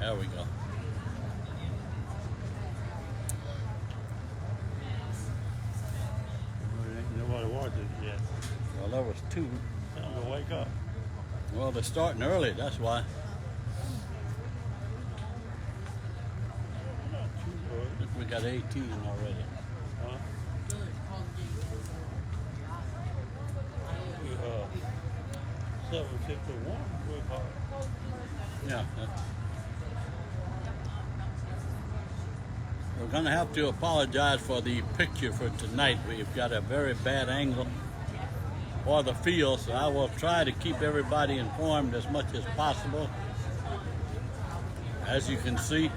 There we go. Nobody watched it yet. Well, there was two. Time to wake up. Well, they're starting early, that's why. Not too good. We got 18 already. Huh? 7:51. Work hard. Yeah. We're going to have to apologize for the picture for tonight. We've got a very bad angle for the field, so I will try to keep everybody informed as much as possible. As you can see,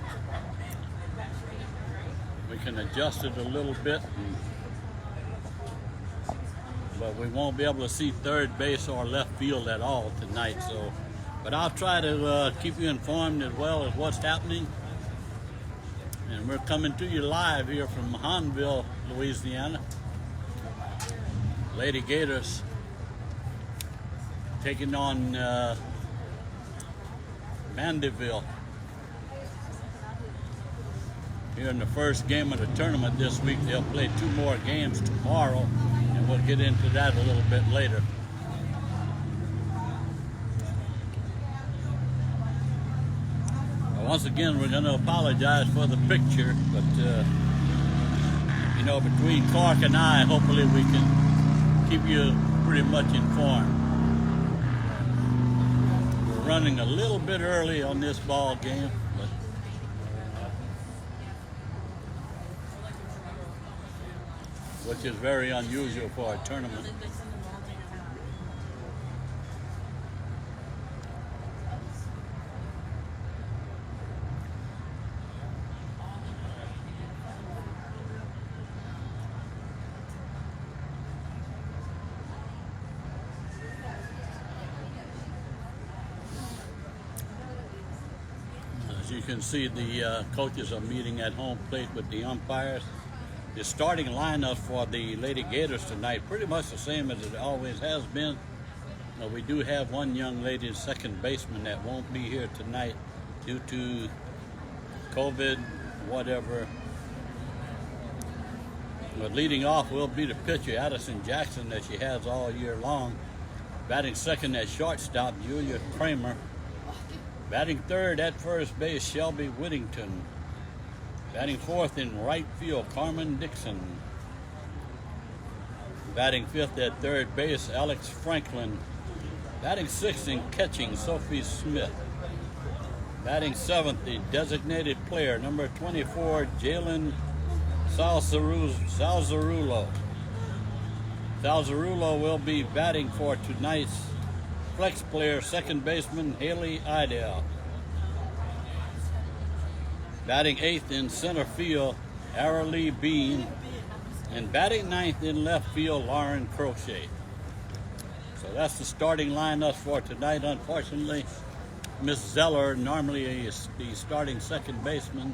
we can adjust it a little bit, but we won't be able to see third base or left field at all tonight. So, but I'll try to keep you informed as well as what's happening. And we're coming to you live here from Mandeville, Louisiana. Lady Gators taking on Mandeville here in the first game of the tournament this week. They'll play 2 more games tomorrow, and we'll get into that a little bit later. Once again, we're going to apologize for the picture, but you know, between Clark and I, hopefully we can keep you pretty much informed. We're running a little bit early on this ball game, but which is very unusual for a tournament. As you can see, the coaches are meeting at home plate with the umpires. The starting lineup for the Lady Gators tonight, pretty much the same as it always has been. We do have one young lady, second baseman, that won't be here tonight due to COVID, whatever. But leading off will be the pitcher, Addison Jackson, that she has all year long. Batting second at shortstop, Julia Kramer. Batting third at first base, Shelby Whittington. Batting fourth in right field, Carmen Dixon. Batting fifth at third base, Alex Franklin. Batting sixth in catching, Sophie Smith. Batting seventh, the designated player, number 24, Jalen Salzarulo. Salzarulo will be batting for tonight's flex player, second baseman, Haley Idell. Batting eighth in center field, Aralee Bean. And batting ninth in left field, Lauren Crochet. So that's the starting lineup for tonight. Unfortunately, Miss Zeller, normally is the starting second baseman,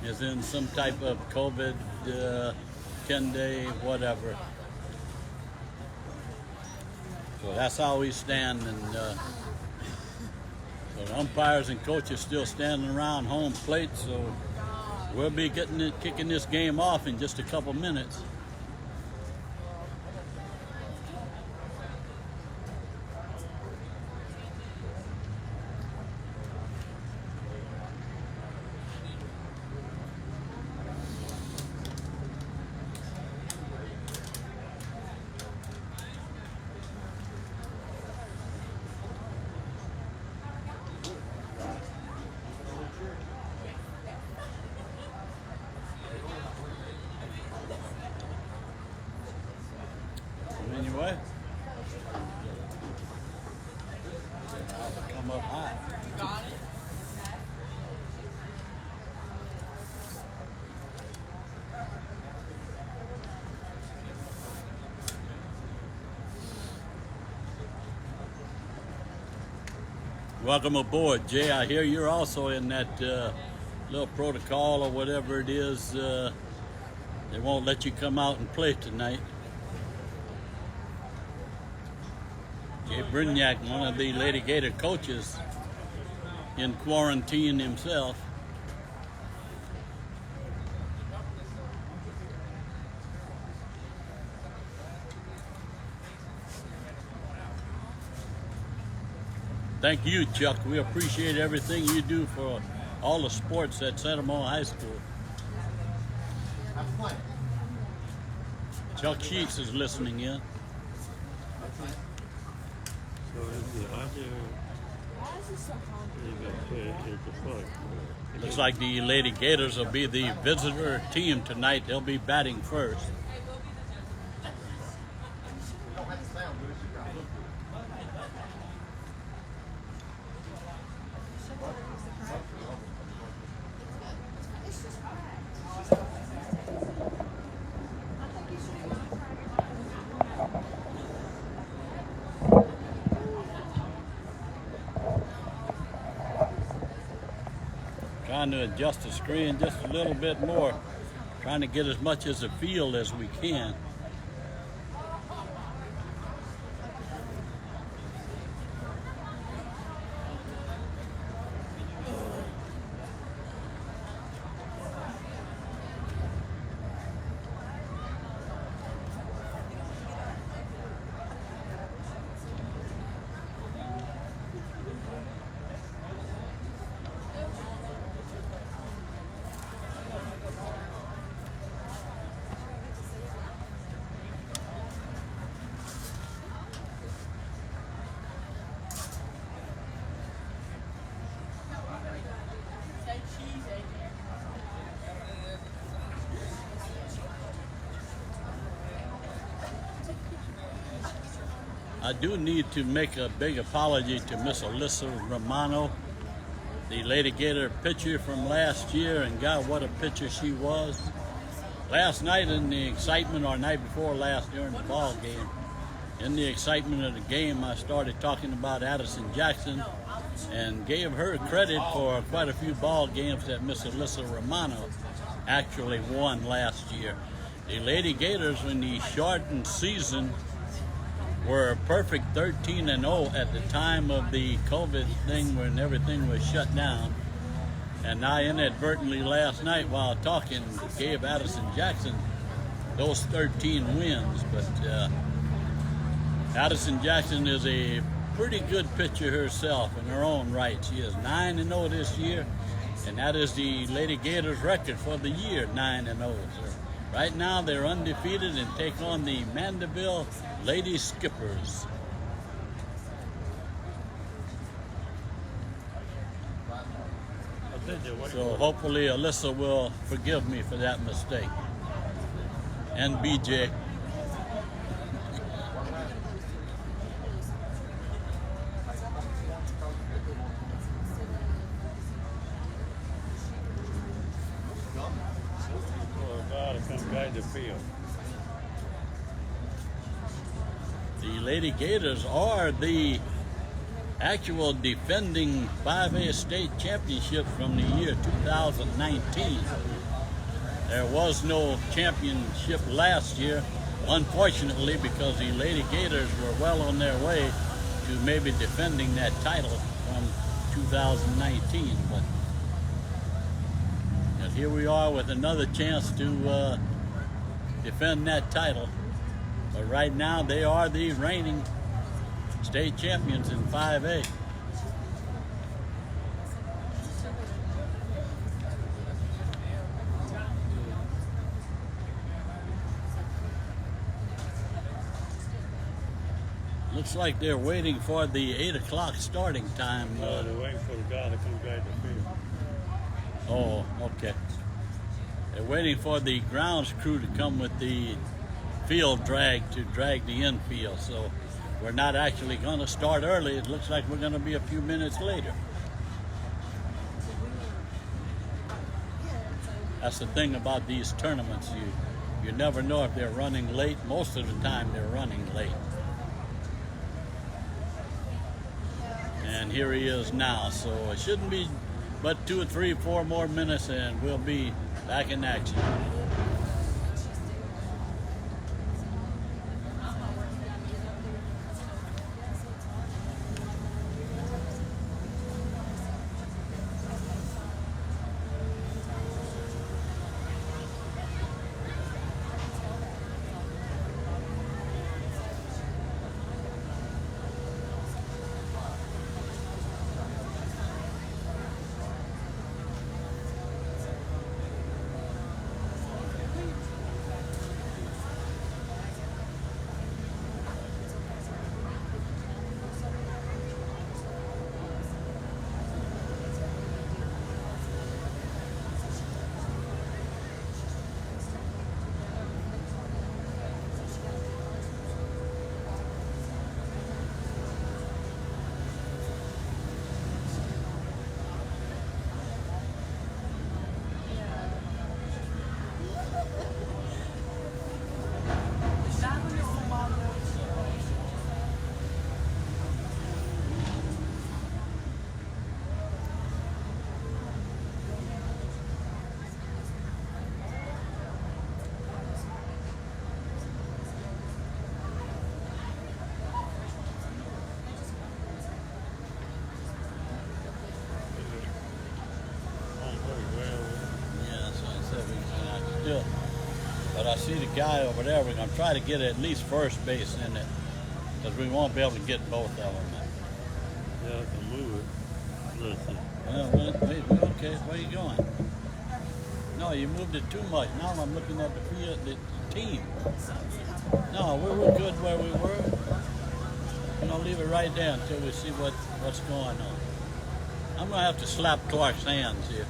is in some type of COVID, 10-day, whatever. So that's how we stand, and so the umpires and coaches still standing around home plate. So we'll be kicking this game off in just a couple minutes. Anyway, come up high. Got it. Welcome aboard, Jay. I hear you're also in that little protocol or whatever it is. They won't let you come out and play tonight. Jay Brignac, one of the Lady Gator coaches, in quarantine himself. Thank you, Chuck. We appreciate everything you do for all the sports at Santa Monica High School. Chuck Sheets is listening in. So is the under is the foot. Looks like the Lady Gators will be the visitor team tonight. They'll be batting first. Trying to adjust the screen just a little bit more, trying to get as much as a field as we can. I do need to make a big apology to Miss Alyssa Romano, the Lady Gator pitcher from last year, and God, what a pitcher she was. Last night in the excitement, or night before last during the ball game, in the excitement of the game, I started talking about Addison Jackson and gave her credit for quite a few ball games that Miss Alyssa Romano actually won last year. The Lady Gators, in the shortened season, were a perfect 13-0 at the time of the COVID thing when everything was shut down. And I inadvertently last night while talking gave Addison Jackson those 13 wins. But Addison Jackson is a pretty good pitcher herself in her own right. She is 9-0 this year, and that is the Lady Gators record for the year, 9-0. So right now they're undefeated and take on the Mandeville Lady Skippers. So hopefully Alyssa will forgive me for that mistake. And BJ. The Lady Gators are the actual defending 5A state championship from the year 2019. There was no championship last year, unfortunately, because the Lady Gators were well on their way to maybe defending that title from 2019. But here we are with another chance to defend that title. But right now they are the reigning state champions in 5A. Looks like they're waiting for the 8 o'clock starting time. They're waiting for the guy to come guide the field. Oh, okay. They're waiting for the grounds crew to come with the field drag to drag the infield. So we're not actually going to start early. It looks like we're going to be a few minutes later. That's the thing about these tournaments. You never know if they're running late. Most of the time they're running late. And here he is now. So it shouldn't be but 2 or 3, 4 more minutes and we'll be back in action. I see the guy over there. We're going to try to get at least first base in it, because we won't be able to get both of them. Yeah, I can move it. Listen. Well, wait, okay, where you going? No, you moved it too much. Now I'm looking at the field, the team. No, we were good where we were. We're going to leave it right there until we see what's going on. I'm going to have to slap Clark's hands here.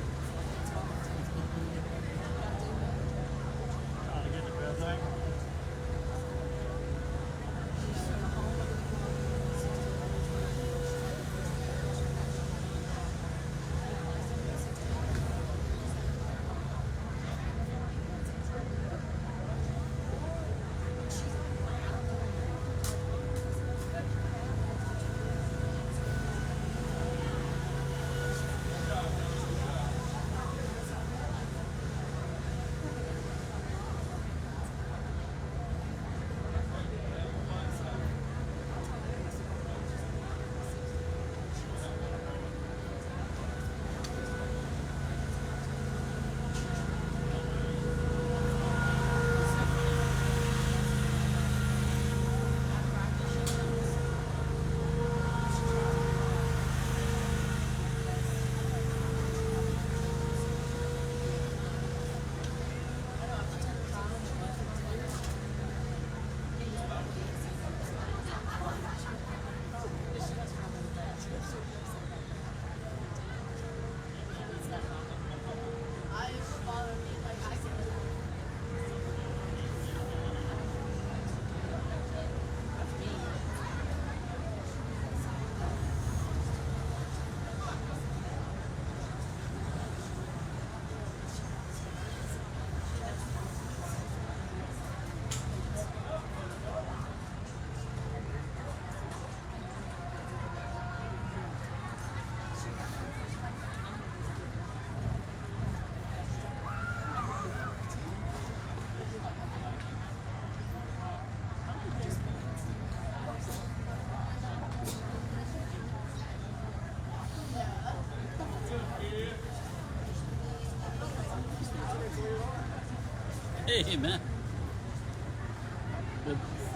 Hey, man.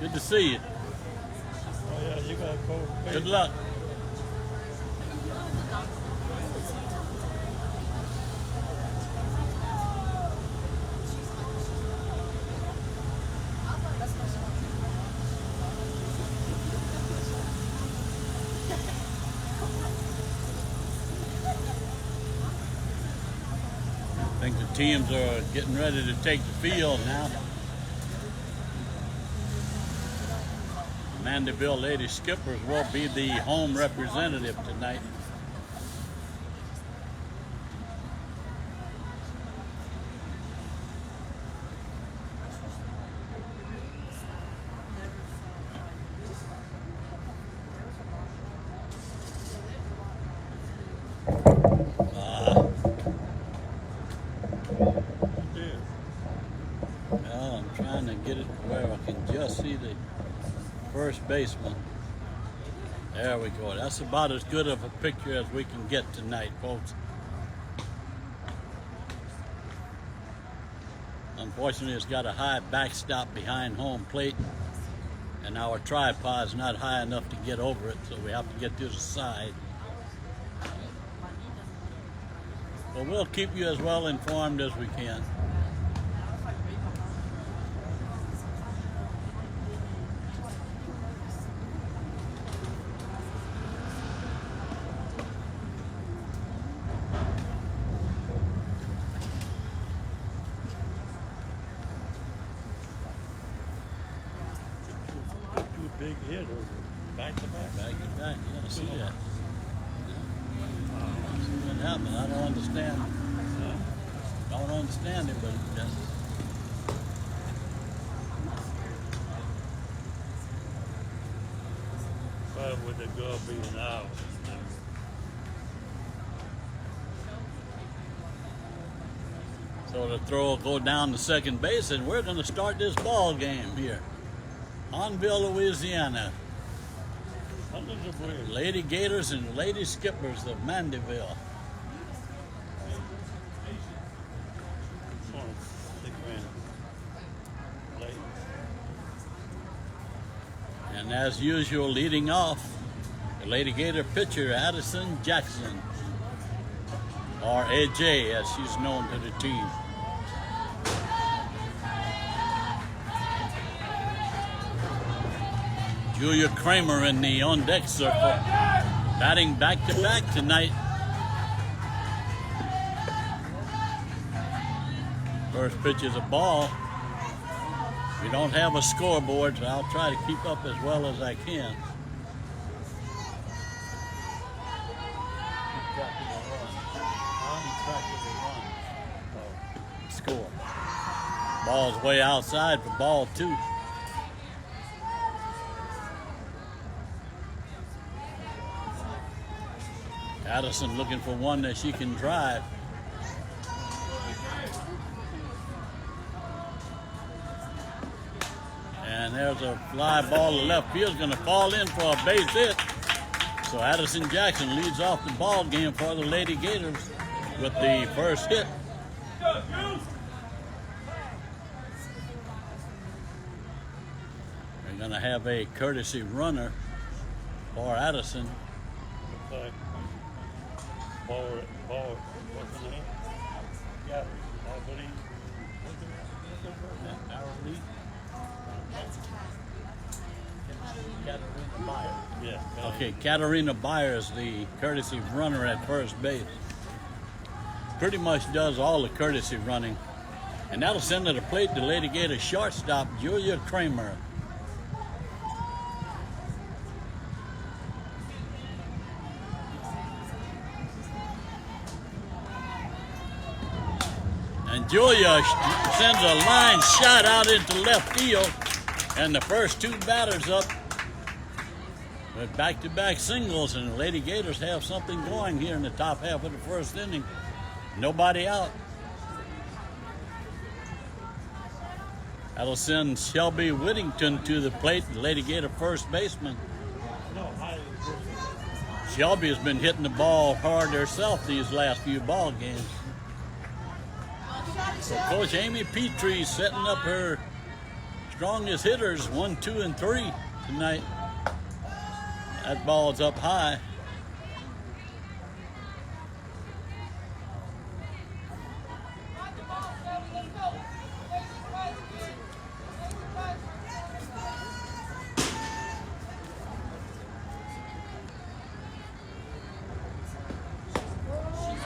Good to see you. Oh, yeah, you got a cold face. Good luck. I think the teams are getting ready to take the field now. Mandeville Lady Skippers will be the home representative tonight. Well, I'm trying to get it where I can just see the first baseman. There we go. That's about as good of a picture as we can get tonight, folks. Unfortunately, it's got a high backstop behind home plate, and our tripod's not high enough to get over it, so we have to get to the side. But we'll keep you as well informed as we can. Big hit back to back. Back to back, yeah, I see that. What happened? I don't understand. I don't understand it, but But with the girl being out. so the throw will go down to second base, and we're going to start this ball game here. Mandeville, Louisiana. Hundreds of ways. Lady Gators and Lady Skippers of Mandeville. Oh, 6 grand. And as usual, leading off, the Lady Gator pitcher, Addison Jackson, or AJ as she's known to the team. Julia Kramer in the on-deck circle, batting back-to-back tonight. First pitch is a ball. We don't have a scoreboard, so I'll try to keep up as well as I can. Score. Ball's way outside for ball 2. Addison looking for one that she can drive. And there's a fly ball to left field. It's going to fall in for a base hit. So Addison Jackson leads off the ball game for the Lady Gators with the first hit. We're going to have a courtesy runner for Addison. Looks like ball, what's the name? Yeah, I believe. Yeah. Okay, Katarina Byers, the courtesy runner at first base. Pretty much does all the courtesy running. And that'll send to the plate the Lady Gator shortstop, Julia Kramer. And Julia sends a line shot out into left field. And the first 2 batters up with back-to-back singles, and the Lady Gators have something going here in the top half of the first inning. Nobody out. That'll send Shelby Whittington to the plate, the Lady Gator first baseman. Shelby has been hitting the ball hard herself these last few ball games. So Coach Amy Petrie setting up her strongest hitters, 1, 2, and 3 tonight. That ball's up high.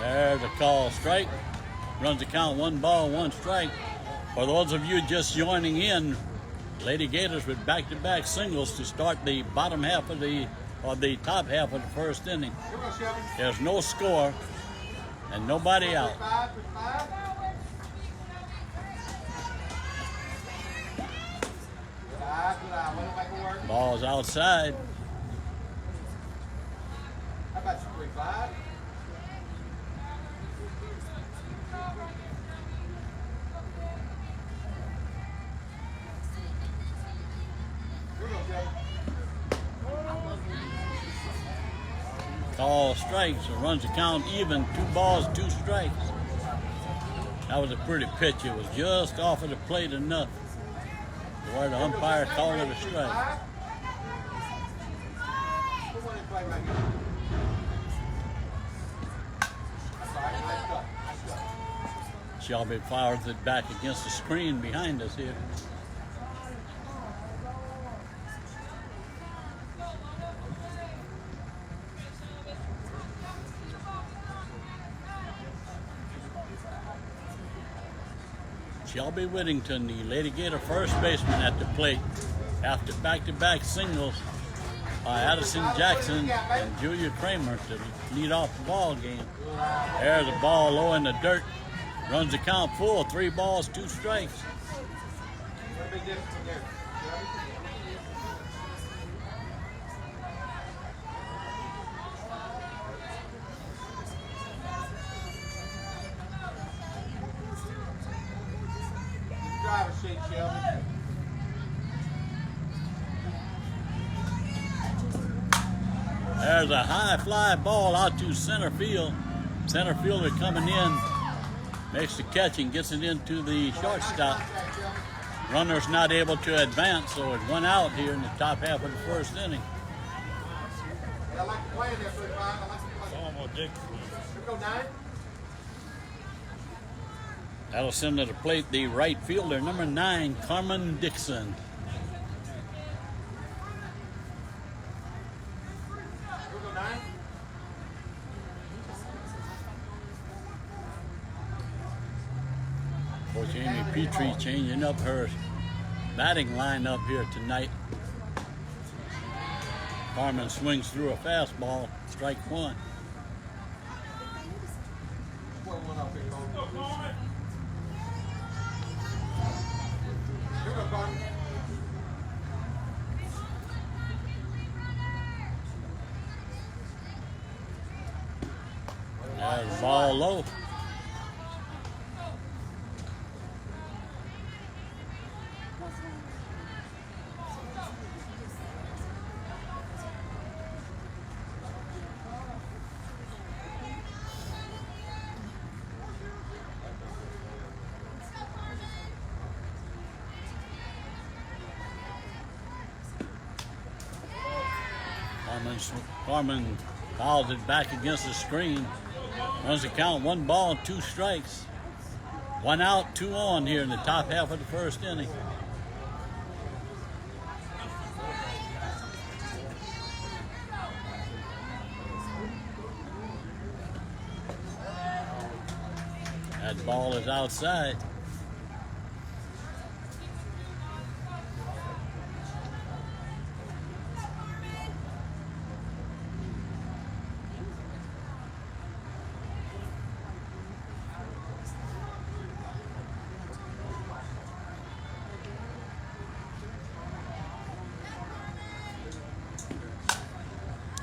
There's a call, strike. Runs the count, 1 ball, 1 strike. For those of you just joining in, Lady Gators with back-to-back singles to start the bottom half of the top half of the first inning. There's no score and nobody out. Ball's outside. How about you 3-5? Call strikes, so runs the count even, 2 balls, 2 strikes. That was a pretty pitch. It was just off of the plate enough to where the umpire called it a strike. Shelby fires it back against the screen behind us here. Shelby Whittington, the Lady Gator first baseman at the plate after back-to-back singles by Addison Jackson and Julia Kramer to lead off the ball game. There's a ball low in the dirt. Runs the count full, 3 balls, 2 strikes. Driver seat, Shelby. There's a high fly ball out to center field. Center fielder coming in, makes the catch and gets it into the shortstop. Runner's not able to advance, so it went out here in the top half of the first inning. I like to play in there, 35. I like to play. Almost Dixon. Here we go, 9. That'll send to the plate the right fielder, number 9, Carmen Dixon. Here we go, 9. Coach Amy Petrie changing up her batting lineup here tonight. Carmen swings through a fastball, strike 1. Well, one up here, Carmen. Here we go, Carmen. That's ball low. Carmen fouls it back against the screen. Runs the count, 1 ball, 2 strikes. 1 out, 2 on here in the top half of the first inning. That ball is outside.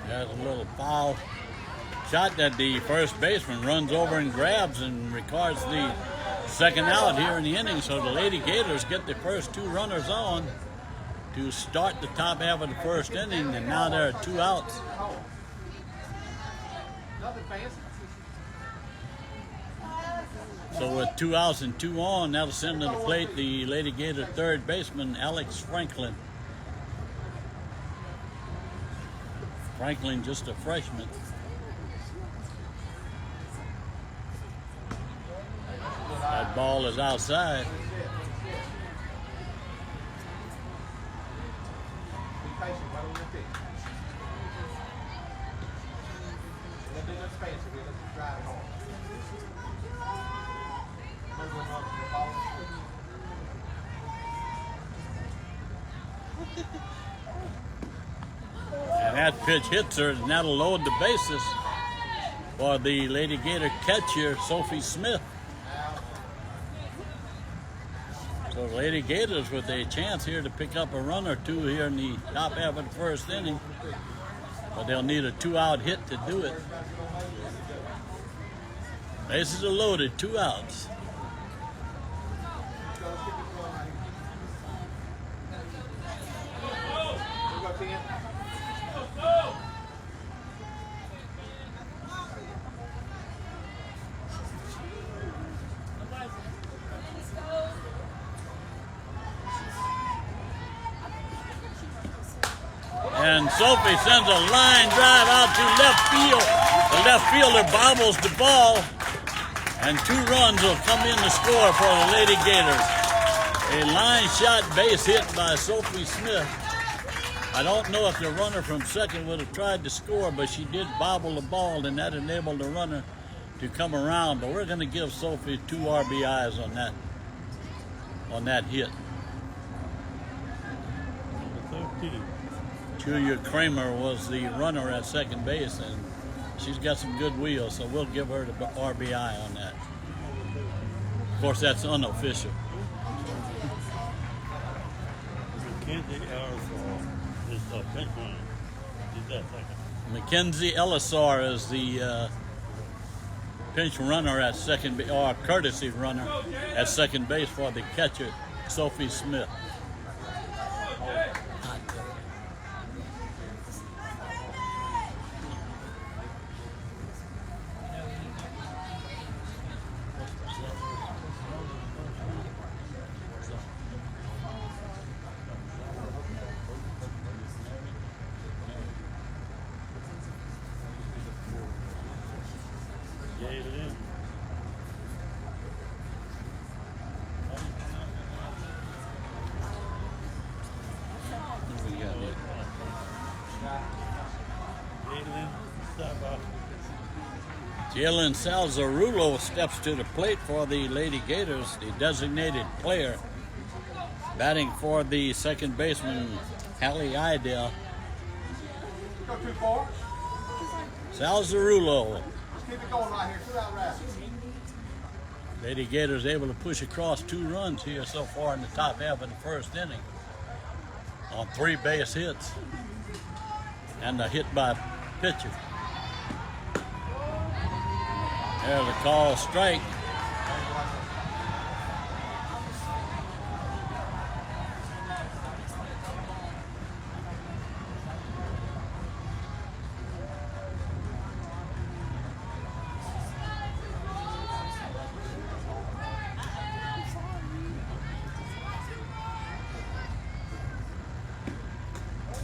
There's a little foul shot that the first baseman runs over and grabs and records the second out here in the inning. So the Lady Gators get the first 2 runners on to start the top half of the first inning, and now there are 2 outs. Nothing fancy. So with 2 outs and 2 on, that'll send to the plate the Lady Gator third baseman, Alex Franklin. Franklin, just a freshman. That ball is outside. Be patient, why don't we pick? Let's do this fancy, let's just drive it home. Remember when the ball And that pitch hits her, and that'll load the bases for the Lady Gator catcher, Sophie Smith. So the Lady Gators with a chance here to pick up a run or 2 here in the top half of the first inning. But they'll need a 2-out hit to do it. Bases are loaded, 2 outs. And Sophie sends a line drive out to left field. The left fielder bobbles the ball, and 2 runs will come in to score for the Lady Gators. A line shot base hit by Sophie Smith. I don't know if the runner from second would have tried to score, but she did bobble the ball, and that enabled the runner to come around. But we're going to give Sophie 2 RBIs on that hit. 13. Julia Kramer was the runner at second base, and she's got some good wheels, so we'll give her the RBI on that. Of course, that's unofficial. Mackenzie Ellisor is the bench runner. Did that second. Mackenzie Ellisor is the pinch runner at second, or courtesy runner at second base for the catcher, Sophie Smith. Jalen. What we got here? Jalen Sabah. Jalen Salzarulo steps to the plate for the Lady Gators, the designated player. Batting for the second baseman, Hallie Idell. Go 2-4. Salzarulo. Just keep it going right here. 2 out rounds. Lady Gators able to push across 2 runs here so far in the top half of the first inning on 3 base hits and a hit by pitcher. There's a call strike.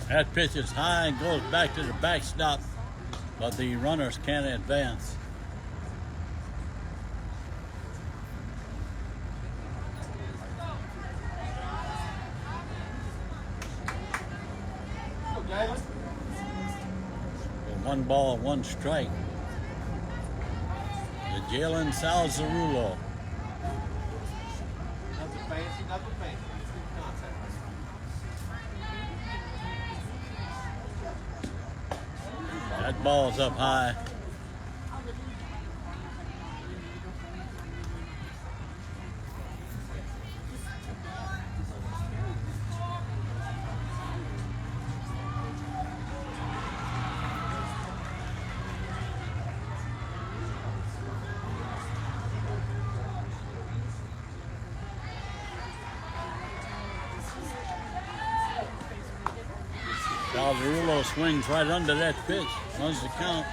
That pitch is high and goes back to the backstop, but the runners can't advance. Go, Jalen. 1 ball, 1 strike. The Jalen Salzarulo. Nothing fancy, nothing fancy. Just good contact. That ball's up high. Salzarulo swings right under that pitch, runs the count.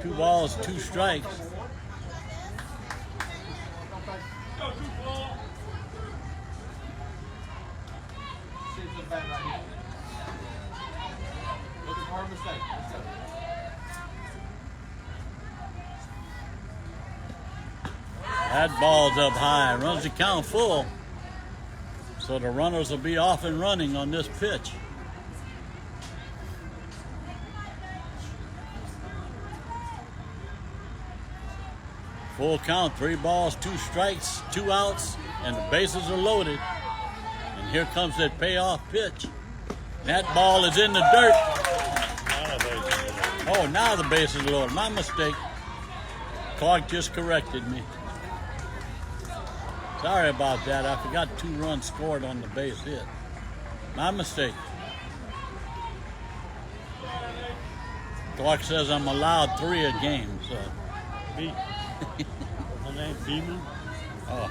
2 balls, 2 strikes. See if it's bad right here. Looking for a mistake. Let's go. That ball's up high, runs the count full. So the runners will be off and running on this pitch. Full count, 3 balls, 2 strikes, 2 outs, and the bases are loaded. And here comes that payoff pitch. That ball is in the dirt. Oh, now the base is loaded. My mistake. Clark just corrected me. Sorry about that. I forgot 2 runs scored on the base hit. My mistake. Clark says I'm allowed 3 a game, so. B. What's her name? Beeman? Oh,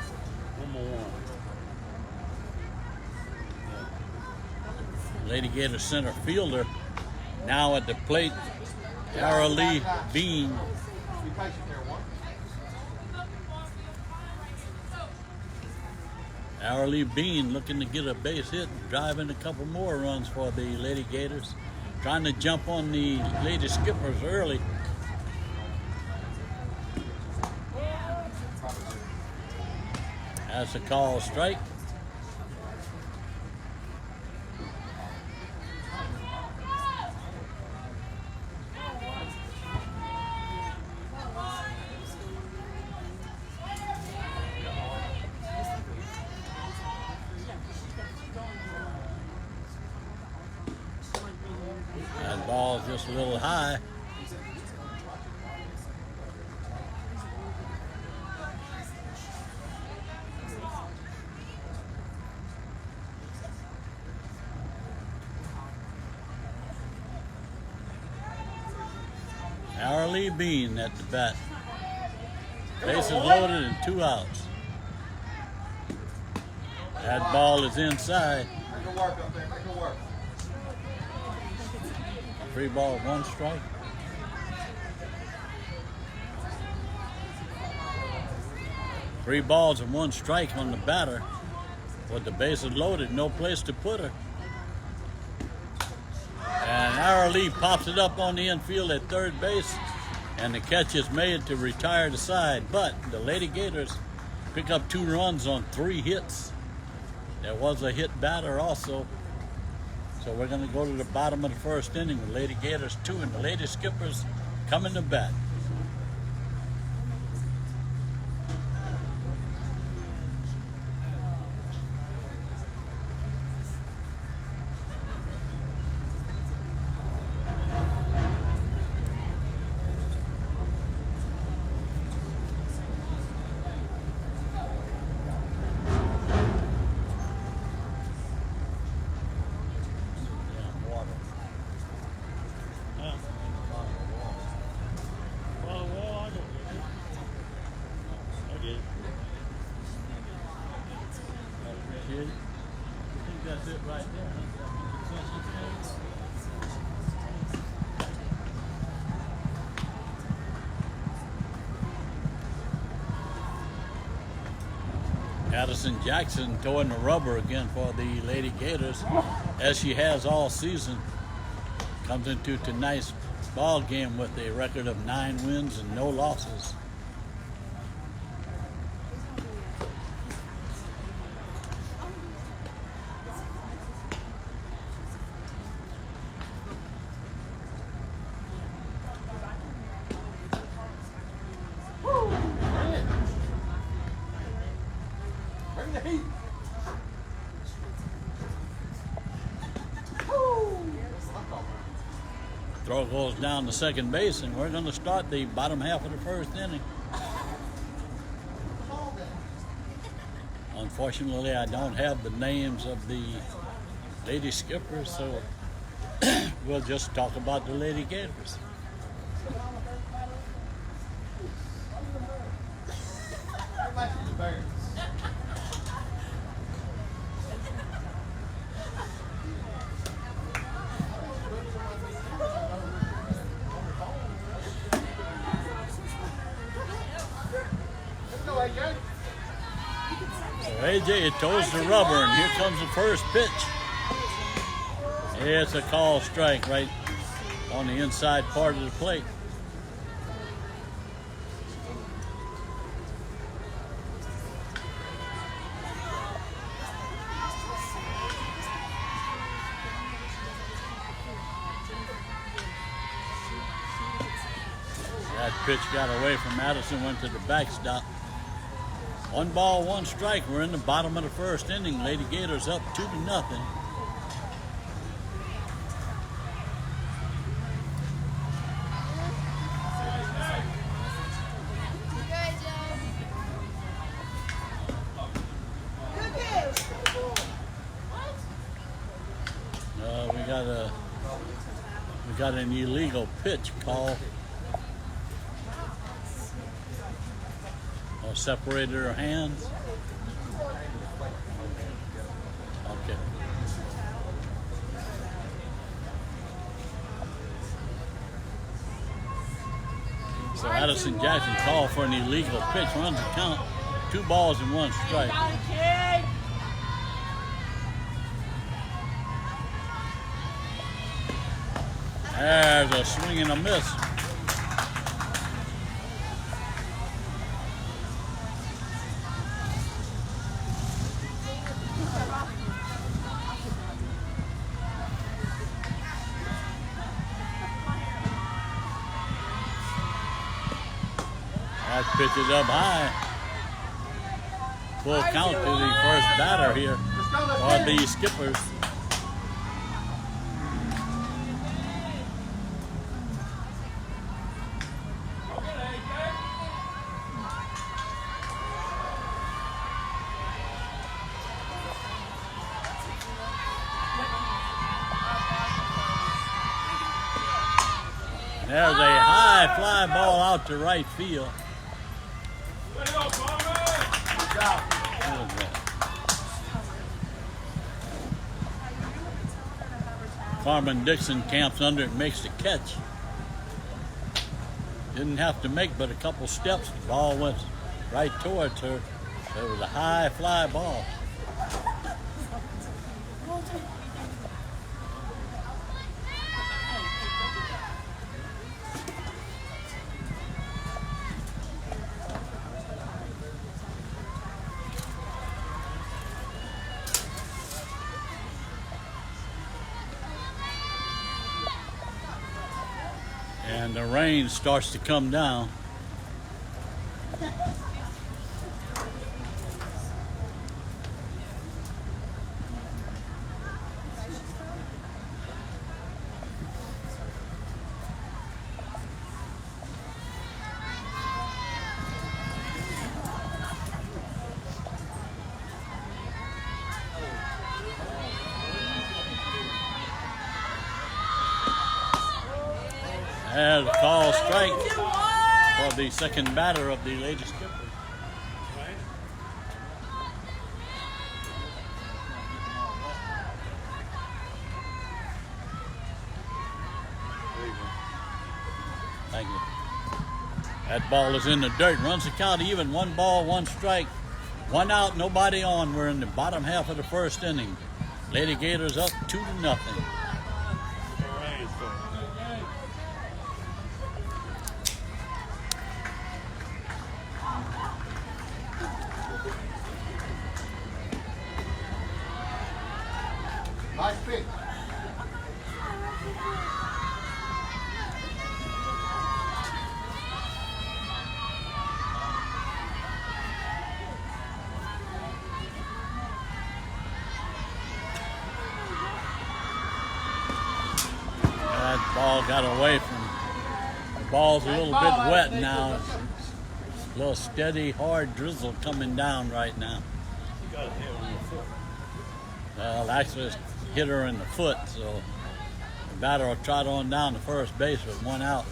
Number 1. Lady Gator center fielder now at the plate, Lee Bean. Be patient there, one. Lee Bean looking to get a base hit, driving a couple more runs for the Lady Gators, trying to jump on the Lady Skippers early. That's a call strike. That ball's just a little high. Lee Bean at the bat. Bases loaded and 2 outs. That ball is inside. Make her work up there. Make her work. 3 balls, 1 strike. Three balls and 1 strike on the batter. With the bases loaded, no place to put her. And Lee pops it up on the infield at third base. and the catch is made to retire the side. But the Lady Gators pick up 2 runs on 3 hits. There was a hit batter also. So we're going to go to the bottom of the first inning. The Lady Gators 2 and the Lady Skippers coming to bat. I think that's it right there. Addison Jackson towing the rubber again for the Lady Gators, as she has all season. Comes into tonight's ball game with a record of 9 wins and no losses. Bring the heat. Throw goes down to second base, and we're going to start the bottom half of the first inning. Unfortunately, I don't have the names of the Lady Skippers, so we'll just talk about the Lady Gators. So AJ toes the rubber, and here comes the first pitch. It's a call strike right on the inside part of the plate. That pitch got away from Madison, went to the backstop. 1 ball, 1 strike. We're in the bottom of the first inning. Lady Gators up 2-0. We got an illegal pitch call. Separated her hands. Okay. So Addison Jackson called for an illegal pitch, runs the count, 2 balls and 1 strike. There's a swing and a miss. That pitch is up high. Full count to the first batter here for the Skippers. There's a high fly ball out to right field. Carmen Dixon camps under it, makes the catch. Didn't have to make but a couple steps. The ball went right towards her. It was a high fly ball. And the rain starts to come down. And a call strike for the second batter of the Lady Skippers. Thank you. That ball is in the dirt. Runs the count even. 1 ball, 1 strike. 1 out, nobody on. We're in the bottom half of the first inning. Lady Gators up 2-0. Nice pitch. That ball got away from. The ball's a little bit wet now. It's a little steady, hard drizzle coming down right now. He got hit on the foot. Well, actually, it's hit her in the foot, so the batter will trot on down to first base with 1 out.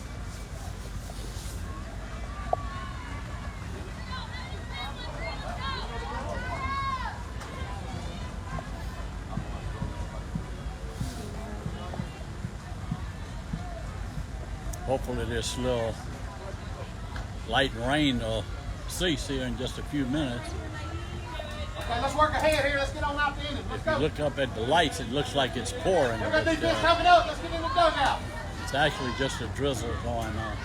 Hopefully this little light rain will cease here in just a few minutes. Okay, let's work ahead here. Let's get on out the inning. Let's If you go. look up at the lights, it looks like it's pouring. We're going to but, do this coming up. Let's get in the dugout. it's actually just a drizzle going on.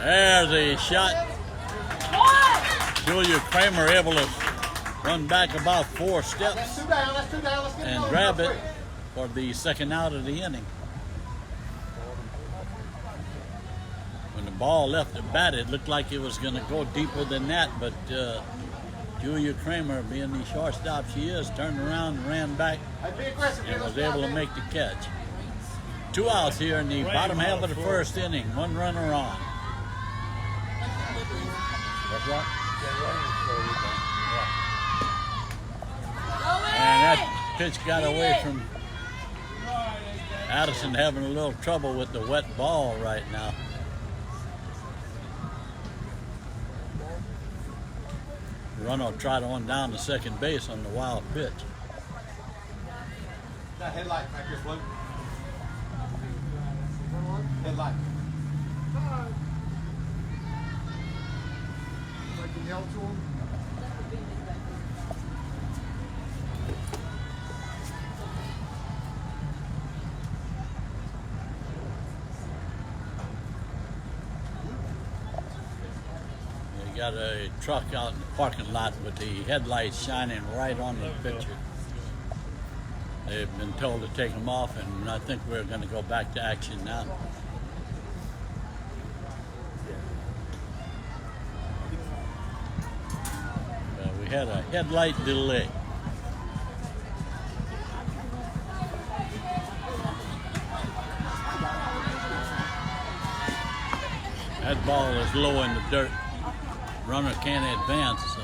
There's a shot. Julia Kramer able to run back about 4 That's steps 2 down. That's 2 down. Let's get and going grab real it quick. for the second out of the inning. When the ball left the bat, it looked like it was going to go deeper than that, but Julia Kramer, being the shortstop she is, turned around and ran back Hey, be aggressive here. and Let's was get out able to there. make the catch. 2 outs here in the bottom half of the first inning. 1 runner on. What's that? And that pitch got away from Addison, having a little trouble with the wet ball right now. The runner will trot on down to second base on the wild pitch. That headlight back here, Blue. Headlight. I can yell to him. They got a truck out in the parking lot with the headlights shining right on the pitcher. They've been told to take them off, and I think we're going to go back to action now. We had a headlight delay. That ball is low in the dirt. Runner can't advance, so.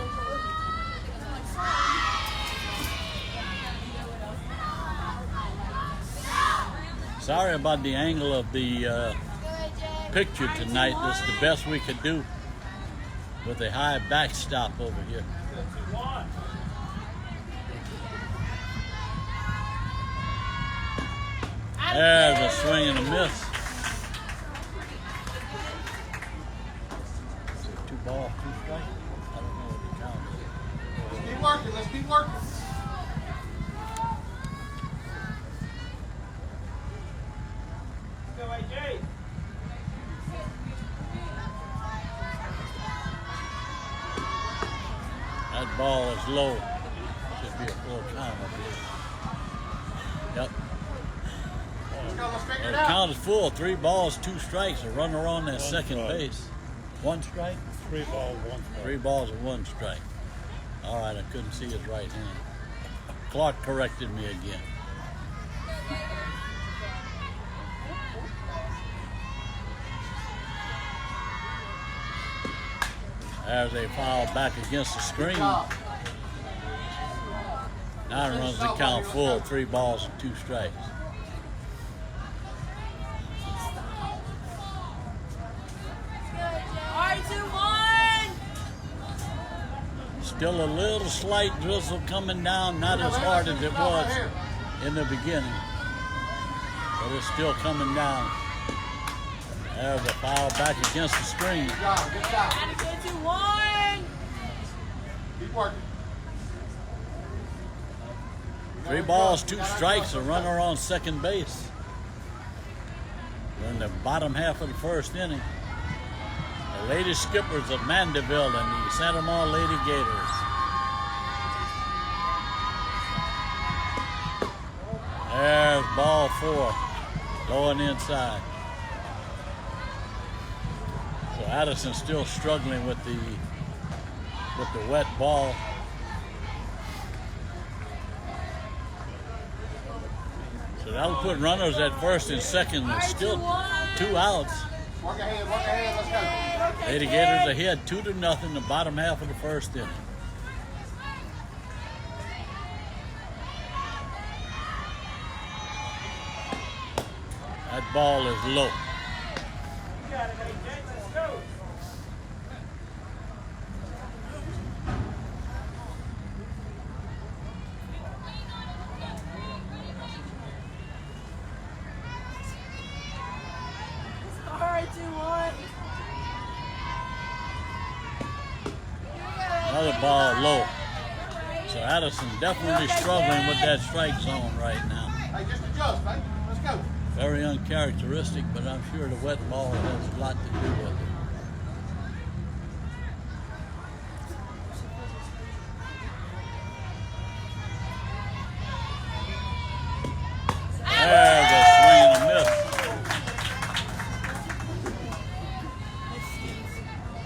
Sorry about the angle of the picture tonight. This is the best we could do with a high backstop over here. There's a swing and a miss. Is it 2 ball, 2 strike? I don't know what the count is. Let's keep working. Let's keep working. Go, AJ. That ball is low. Should be a full count. Yep. Let's go, let's figure The it out. count is full. 3 balls, 2 strikes. A runner on that second strike. base. 1 strike? 3 balls, 1 strike. 3 balls and 1 strike. All right, I couldn't see his right hand. Clark corrected me again. There's a foul back against the screen. Good job. Now it runs the count full. 3 balls and 2 strikes. Still a little slight drizzle coming down, not as hard as it was in the beginning, but it's still coming down. There's a foul back against the screen. Good job, good job. Keep working. 3 balls, 2 strikes, a runner on second base. We're in the bottom half of the first inning. The Lady Skippers of Mandeville and the Santa Maria Lady Gators. There's ball 4, low and inside. So Addison's still struggling with the wet ball. So that'll put runners at first and second, and still 2 outs. Work ahead, let's go. Lady Gators ahead 2-0, the bottom half of the first inning. That ball is low. Another ball low. So Addison definitely struggling with that strike zone right now. Hey, just adjust, mate. Let's go. Very uncharacteristic, but I'm sure the wet ball has a lot to do with it. There's a swing and a miss.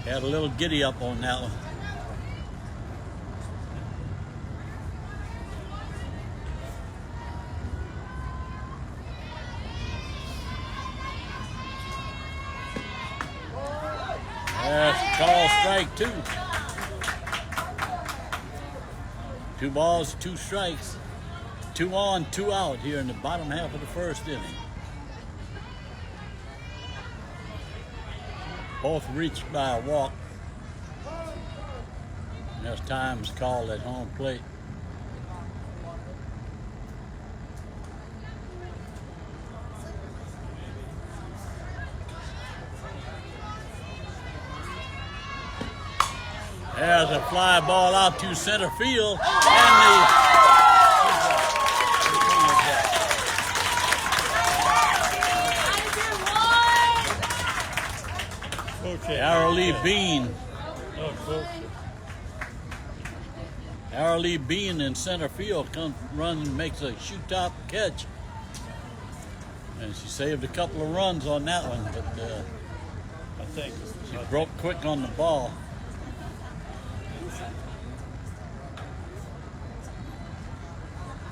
Had a little giddy up on that one. That's a call, strike 2. 2 balls, 2 strikes. 2 on, 2 out here in the bottom half of the first inning. Both reached by a walk. And there's times called at home plate. There's a fly ball out to center field, and the Arrowlee Bean. Arrowlee Bean in center field comes, runs and makes a shoot-top catch, and she saved a couple of runs on that one, but I think she broke quick on the ball.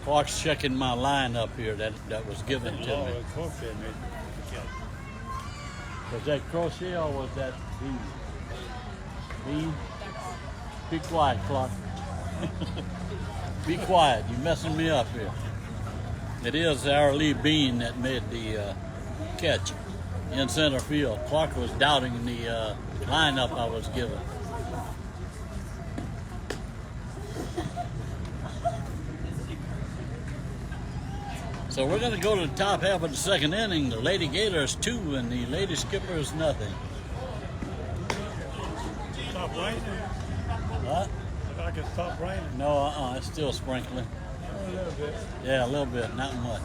Clark's checking my line up here that was given to me. Was that crochet or was that bean? Bean? Be quiet, Clark. Be quiet. You're messing me up here. It is Arrowlee Bean that made the catch in center field. Clark was doubting the lineup I was given. So we're going to go to the top half of the second inning. The Lady Gators 2 and the Lady Skippers nothing. Stop raining. What? If I can stop raining. No, it's still sprinkling. A little bit. Yeah, a little bit, not much.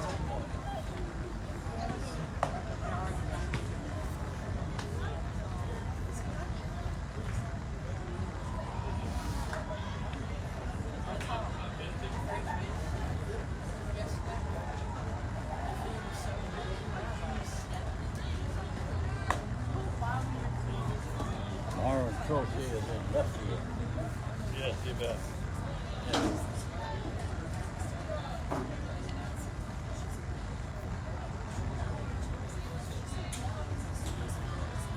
Crochet is in left field. Yes, you bet.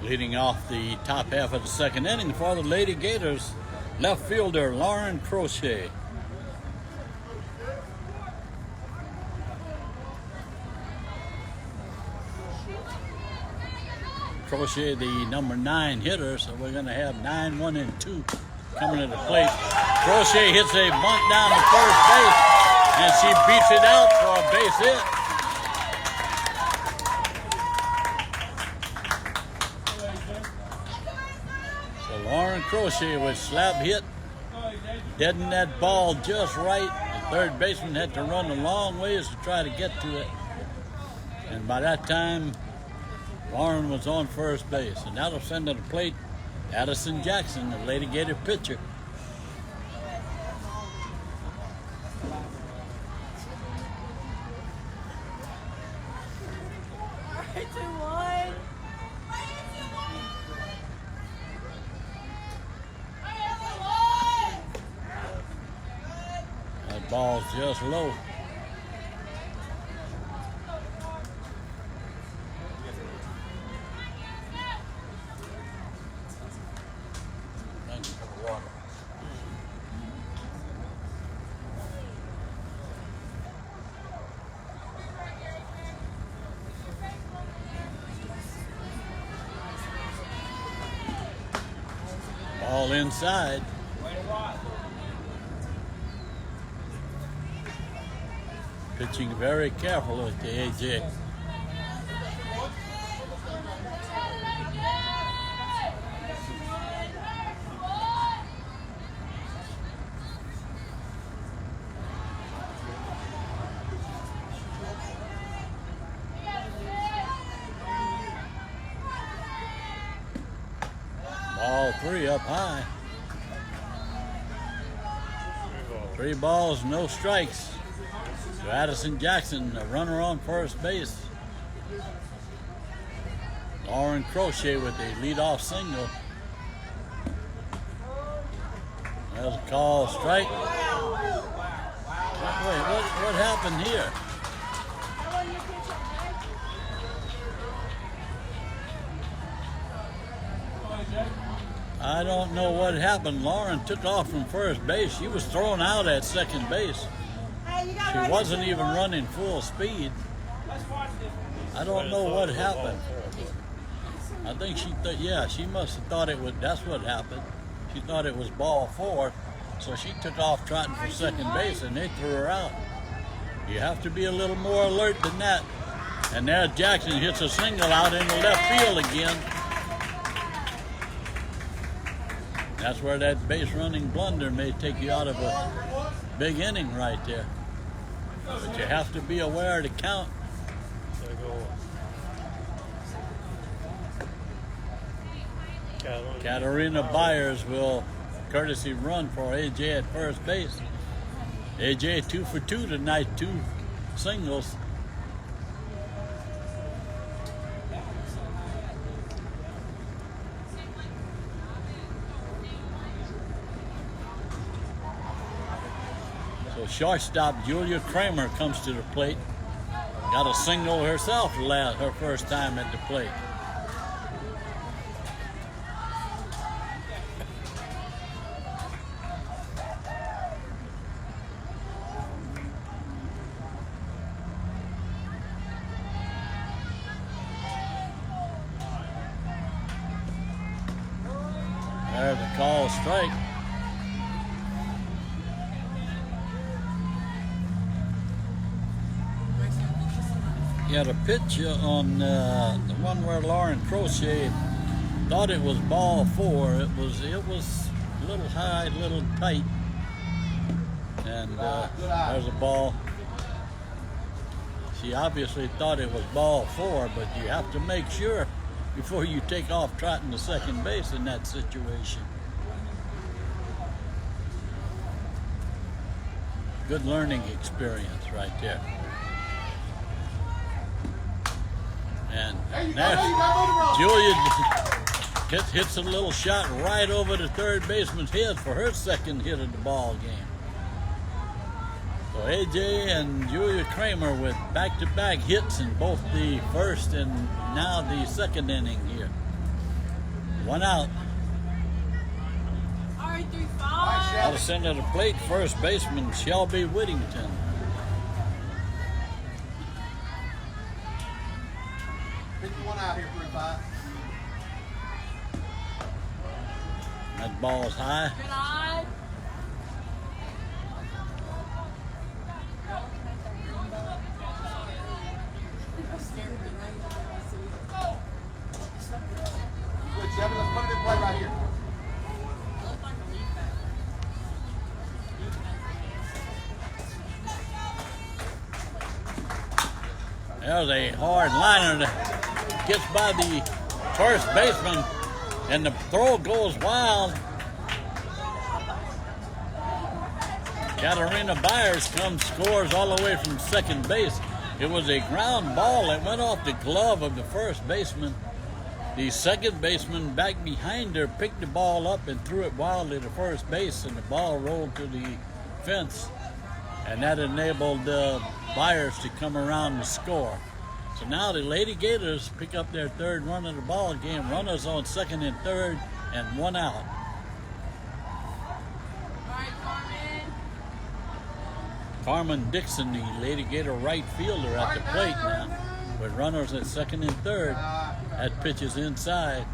Leading off the top half of the second inning for the Lady Gators, left fielder Lauren Crochet. Crochet, the number 9 hitter, so we're going to have 9, 1, and 2 coming to the plate. Crochet hits a bunt down to first base, and she beats it out for a base hit. So Lauren Crochet with slap hit, deadened that ball just right. The third baseman had to run a long ways to try to get to it, and by that time, Lauren was on first base, and that'll send to the plate Addison Jackson, the Lady Gator pitcher. That ball's just low. Ball inside. Pitching very careful with the AJ. Ball 3 up high. 3 balls, no strikes. To Addison Jackson, a runner on first base. Lauren Crochet with a leadoff single. There's a call, strike. Wait, what happened here? I don't know what happened. Lauren took off from first base. She was thrown out at second base. She wasn't even running full speed. I don't know what happened. I think she must have thought it was, that's what happened. She thought it was ball 4, so she took off trotting for second base and they threw her out. You have to be a little more alert than that. And there Jackson hits a single out into left field again. That's where that base running blunder may take you out of a big inning right there. But you have to be aware of the count. Katarina Byers will courtesy run for AJ at first base. AJ 2 for 2 tonight, 2 singles. So shortstop Julia Kramer comes to the plate. Got a single herself her first time at the plate. There's a call, strike. He had a pitch on the one where Lauren Crochet thought it was ball 4. It was a little high, a little tight, and there's a ball. She obviously thought it was ball 4, but you have to make sure before you take off trotting to second base in that situation. Good learning experience right there. And now hits a little shot right over the third baseman's head for her second hit of the ball game. So AJ and Julia Kramer with back-to-back hits in both the first and now the second inning here. One out. All right, 3-5. Out of center of the plate, first baseman Shelby Whittington. One out here, 3-5. That ball is high. Good eye. Good, Chevy. Let's put it in play right here. There's a hard liner that gets by the first baseman, and the throw goes wild. Katarina Byers scores all the way from second base. It was a ground ball that went off the glove of the first baseman. The second baseman back behind her picked the ball up and threw it wildly to first base, and the ball rolled to the fence. And that enabled Byers to come around and score. So now the Lady Gators pick up their third run of the ball game. Runners on second and third, and one out. All right, Carmen. Carmen Dixon, the Lady Gator right fielder, at the plate now, with runners at second and third. That pitch is inside.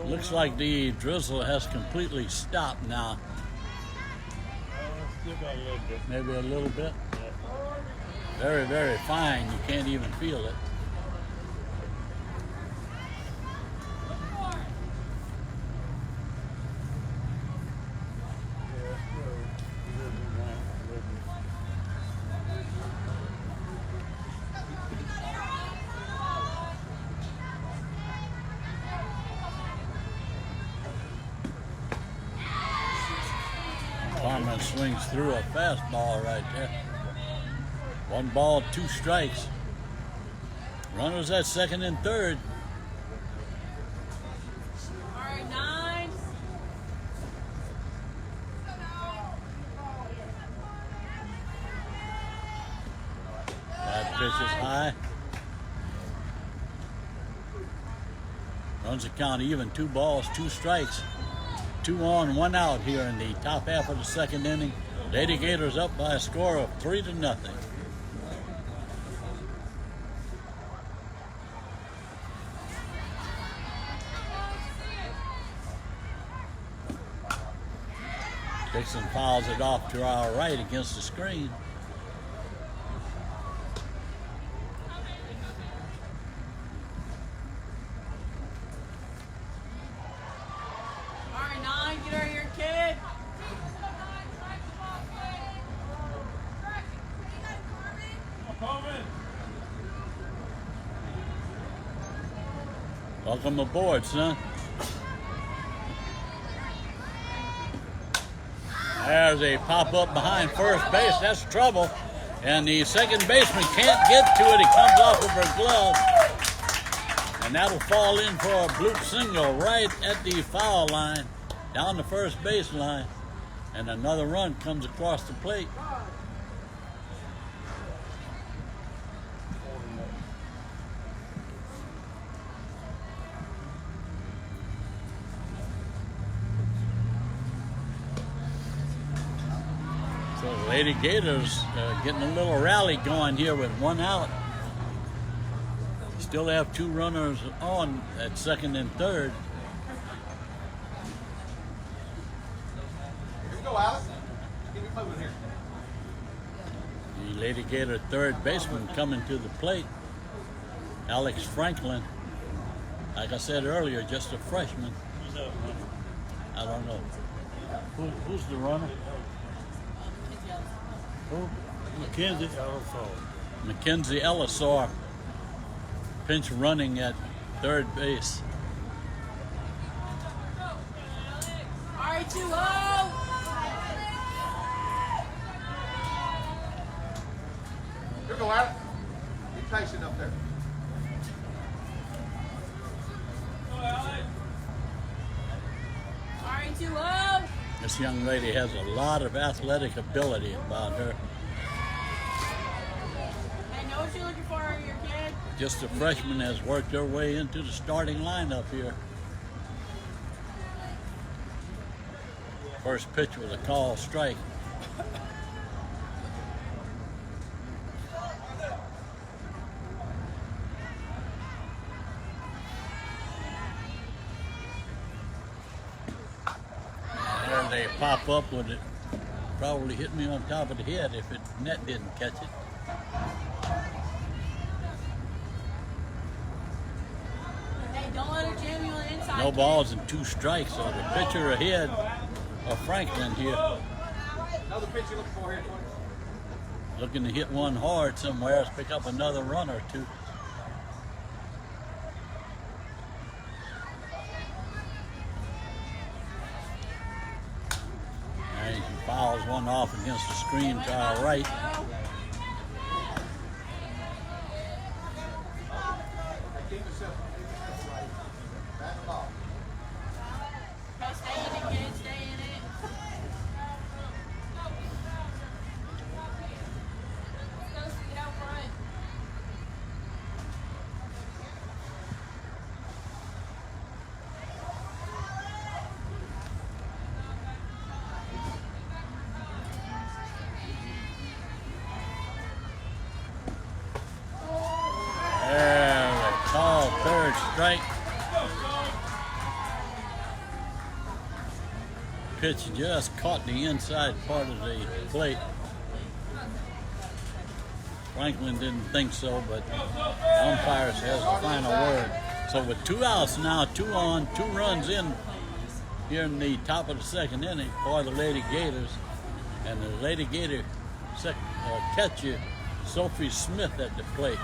Looks like the drizzle has completely stopped now. Still got a little bit. Maybe a little bit. Yeah. Very, very fine. You can't even feel it. Carmen swings through a fastball right there. One ball, two strikes. Runners at second and third. All right, 9. That pitch is high. Runs the count even. 2 balls, 2 strikes. 2 on, 1 out here in the top half of the second inning. Lady Gators up by a score of 3-0. Dixon fouls it off to our right against the screen. All right, 9. Get out of here, kid. Welcome aboard, son. There's a pop-up behind first base. That's trouble. And the second baseman can't get to it. It comes off of her glove. And that'll fall in for a bloop single right at the foul line, down the first baseline. And another run comes across the plate. So Lady Gators getting a little rally going here with 1 out. Still have 2 runners on at second and third. Here we go, Alex. Get me moving here. The Lady Gator third baseman coming to the plate, Alex Franklin. Like I said earlier, just a freshman. Who's that runner? I don't know. Who's the runner? Who? Mackenzie Ellisall. Mackenzie Ellisor, pinch running at third base. All right, 2-0. Here go, Aaron. Be patient up there. Sorry, too low. This young lady has a lot of athletic ability about her. Hey, know what you're looking for in your kid? Just a freshman has worked her way into the starting lineup here. First pitch was a call strike. There they pop up with it. Probably hit me on top of the head if it net didn't catch it. Hey, don't let her jam you on the inside. No balls and 2 strikes. So the pitcher ahead of Franklin here, Another pitch you looking for here, Tony. looking to hit one hard somewhere else, pick up another run or two. And he fouls one off against the screen to our right. Keep it simple. That's the ball. Hey, stay in it, kid. Stay in it. Let's go get out front. There, they call third strike. Pitch just caught the inside part of the plate. Franklin didn't think so, but the umpire has the final word. So with 2 outs now, 2 on, 2 runs in here in the top of the second inning for the Lady Gators. And the Lady Gator catcher, Sophie Smith at the plate.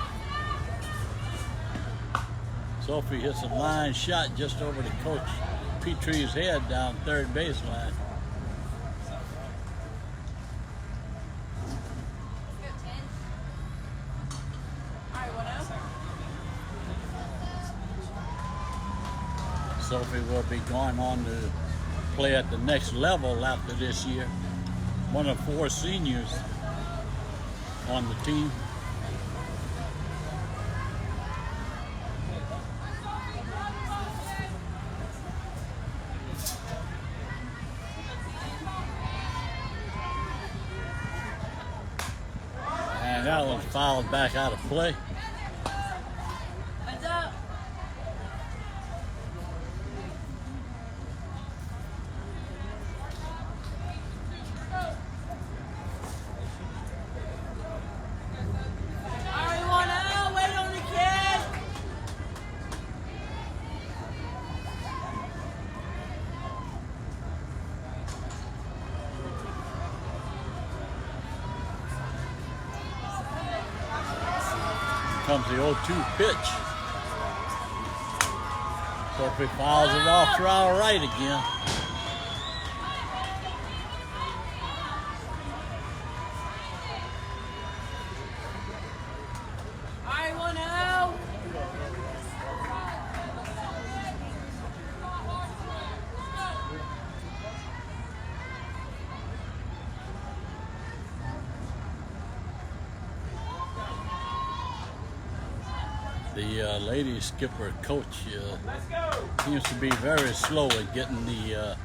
Sophie hits a line shot just over the coach Petrie's head down third baseline. Alright, what else? Sophie will be going on to play at the next level after this year. One of 4 seniors on the team. And that one's fouled back out of play. Heads up. Alright, one out. Wait on the kid. Comes the 0-2 pitch. Sophie fouls it off to our right again. Alright, one out. The lady skipper coach seems to be very slow at getting the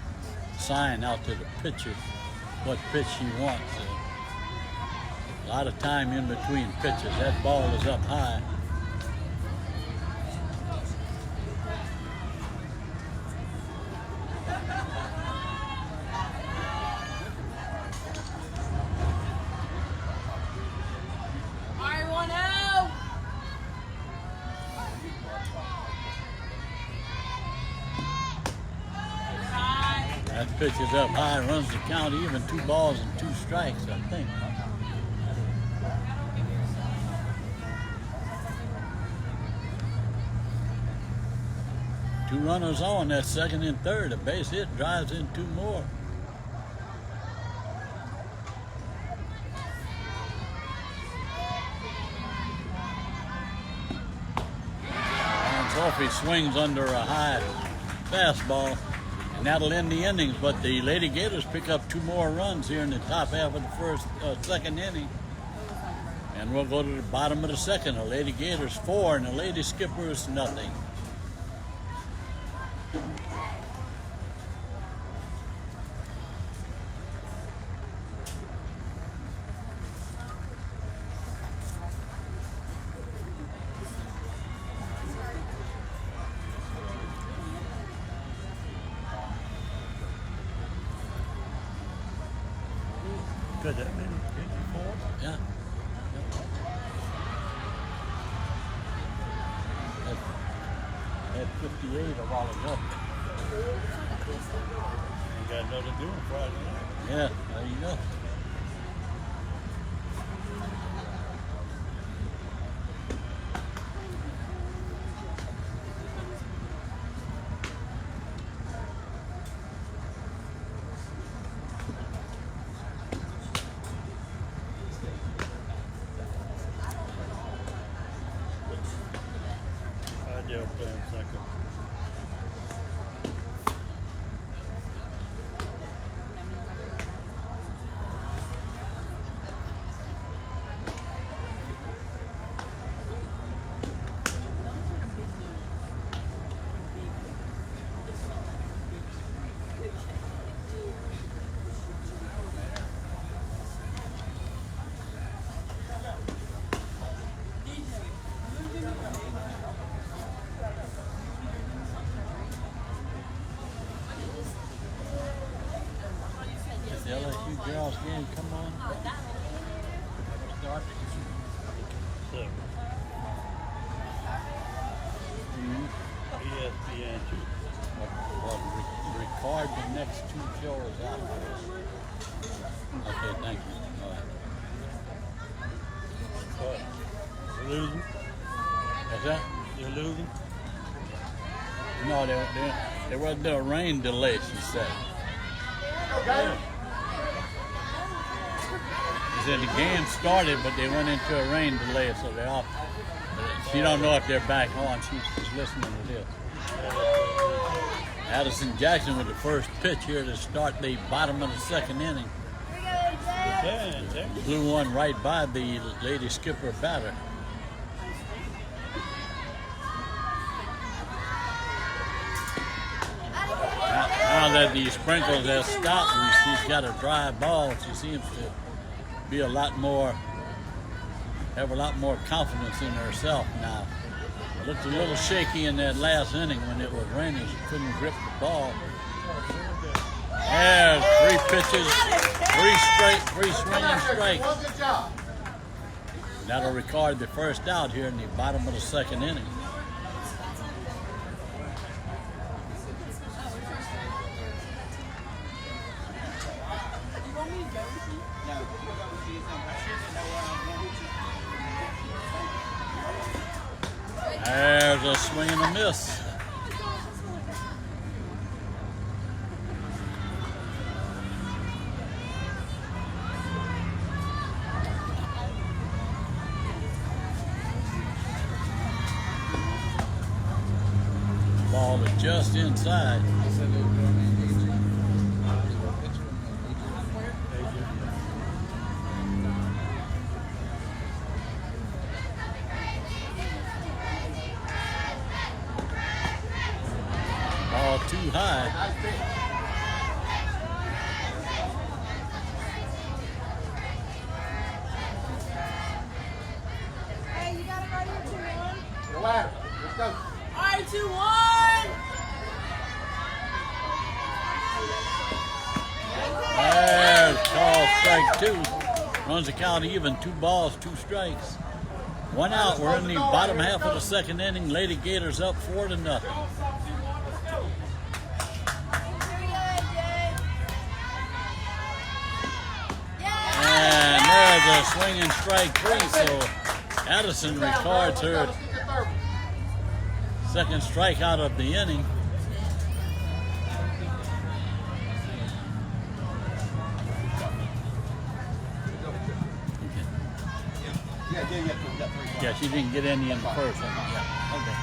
sign out to the pitcher what pitch he wants. A lot of time in between pitches. That ball is up high. Alright, one out. High. That pitch is up high, runs the count even, 2 balls and 2 strikes, I think. Two runners on, that second and third. A base hit drives in 2 more. if he swings under a high fastball, and that'll end the innings. But the Lady Gators pick up 2 more runs here in the top half of the second inning. And we'll go to the bottom of the second. The Lady Gators 4 and the Lady Skippers nothing. Good, that many? 54? Yeah. Had 58 a while ago. You got another doing Friday night. Yeah, there you go. Idea of playing second. If the LSU girls game come on, start. Seven. ESPN 2. Well, record the next 2 shows afterwards. Okay, thank you. All right. What? You're losing? What's that? You're losing? No, there wasn't a rain delay, she said. She said the game started, but they went into a rain delay, so they're off. She don't know if they're back on. She's listening to this. Addison Jackson with the first pitch here to start the bottom of the second inning. Blew one right by the Lady Skipper batter. Now that the sprinkles have stopped and she's got a dry ball, she seems to be have a lot more confidence in herself now. Looked a little shaky in that last inning when it was raining. She couldn't grip the ball. There's 3 pitches, 3 swinging strikes. Well, good job. That'll record the first out here in the bottom of the second inning. There's a swing and a miss. Ball is just inside. Ball too high. Nice pitch. Hey, you got it right here, 2-1. The ladder. Let's go. All right, 2-1. There's call strike 2. Runs the count even. 2 balls, 2 strikes. 1 out. We're in the bottom half of the second inning. Lady Gators up 4-0. And there's a swinging strike 3. So Addison records her second strikeout of the inning. Yeah, we got 3. Yeah, she didn't get any in the first one. Yeah, okay.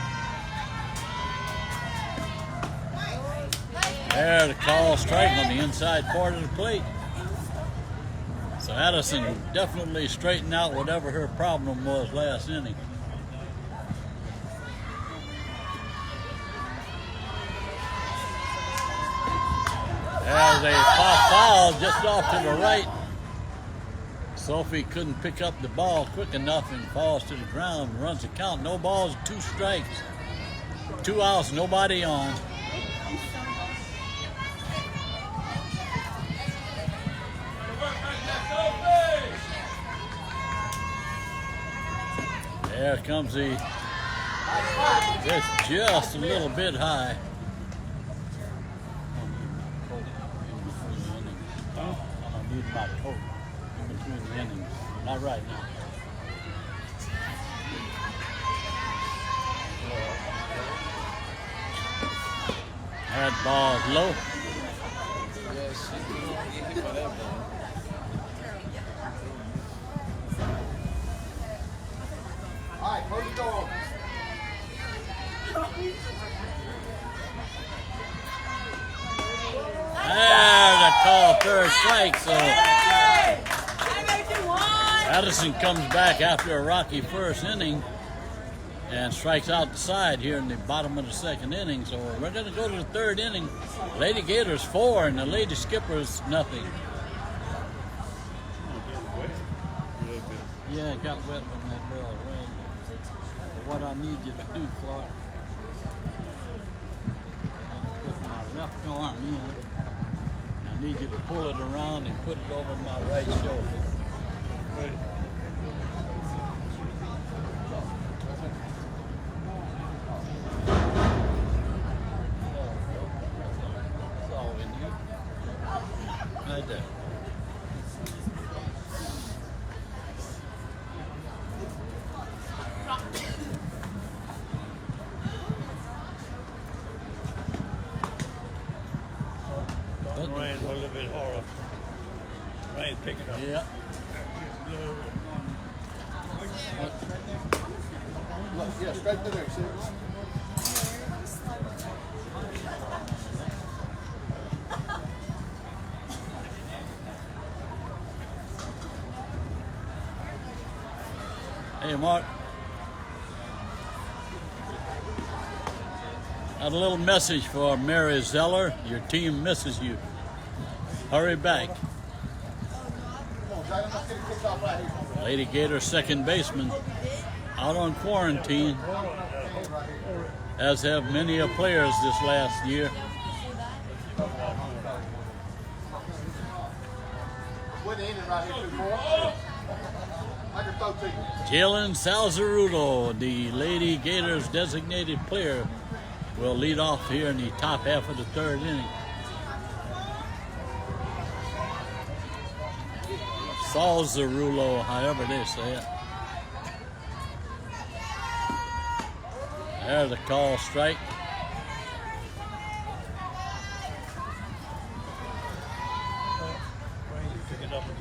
There, the call strike on the inside part of the plate. So Addison definitely straightened out whatever her problem was last inning. There's a pop foul just off to the right. Sophie couldn't pick up the ball quick enough and falls to the ground. Runs the count. No balls, 2 strikes. 2 outs, nobody on. There comes the, it's just a little bit high. I need my coat in between the innings. Not right now. That ball's low. All right, close the door. There's a call, third strike. So Addison comes back after a rocky first inning and strikes out the side here in the bottom of the second inning. So we're going to go to the third inning. Lady Gators 4 and the Lady Skippers nothing. Yeah, it got wet when that bell rang. But what I need you to do, Clark, put my left arm in. I need you to pull it around and put it over my right shoulder. That's all we need. Right there. Rain a little bit harder. Rain picking up. Yeah. Look, yeah, straight through there, see? Hey, Mark. Got a little message for Mary Zeller. Your team misses you. Hurry back. Come on, Jalen, let's get it kicked off right here. Lady Gator second baseman out on quarantine, as have many of players this last year. With the inning right here, 2-4. Like a throw to you. Jalen Salzaruto, the Lady Gators designated player, will lead off here in the top half of the third inning. Salzarulo, however they say it. There's a call strike. Rain picking up again.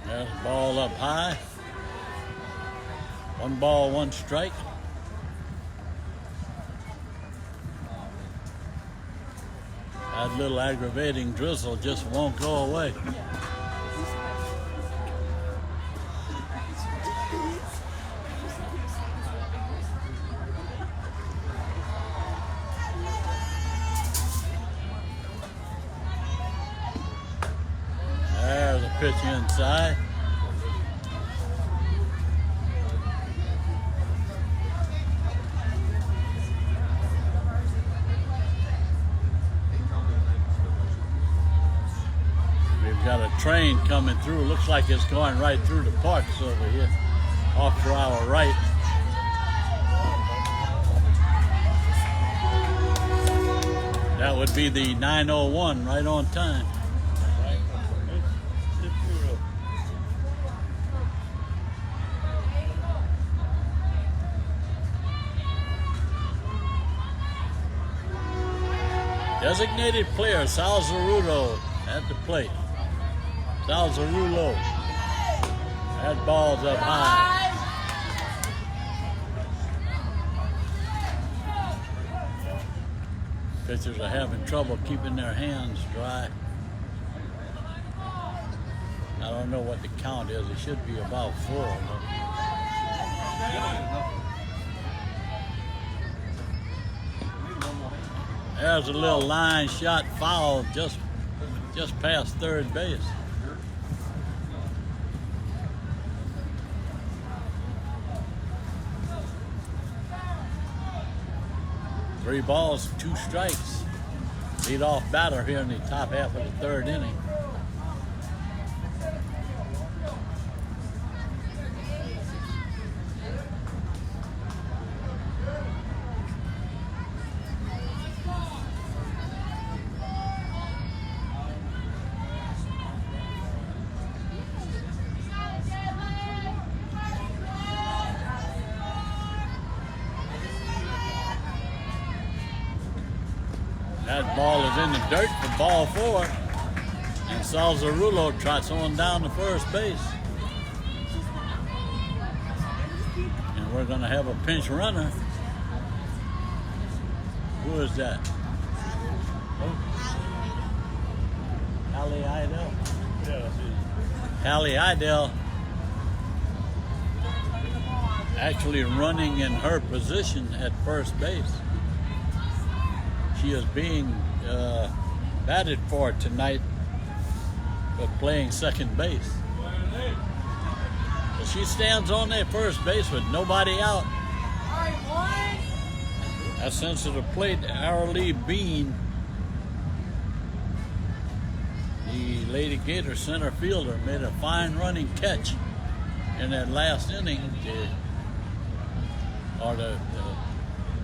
There's the ball up high. 1 ball, 1 strike. That little aggravating drizzle just won't go away. There's a pitch inside. We've got a train coming through. Looks like it's going right through the parks over here, off to our right. That would be the 9:01, right on time. It's true. Designated player Sal Zarulo at the plate. Sal Zarulo. That ball's up high. Pitchers are having trouble keeping their hands dry. I don't know what the count is. It should be about 4. There's a little line shot foul just past third base. Three balls, 2 strikes. Lead off batter here in the top half of the third inning. That ball is in the dirt for ball 4. And Sal Zarulo trots on down to first base. And we're going to have a pinch runner. Who is that? Hallie Idell. Yeah, Hallie Idell actually running in her position at first base. She is being batted for tonight, but playing second base. So she stands on that first base with nobody out. That sends to the plate Arlie Bean, the Lady Gator center fielder, made a fine running catch in that last inning, or the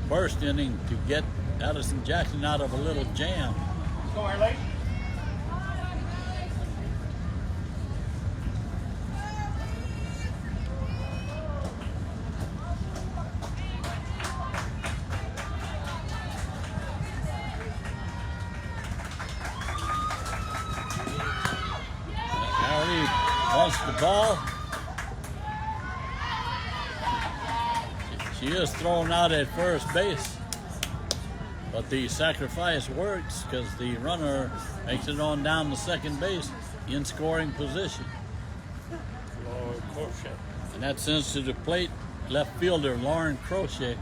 first inning, to get Addison Jackson out of a little jam. Go here, late. Arlie wants the ball. She is thrown out at first base. But the sacrifice works because the runner makes it on down to second base in scoring position. Crochet. And that sends to the plate left fielder Lauren Crochet.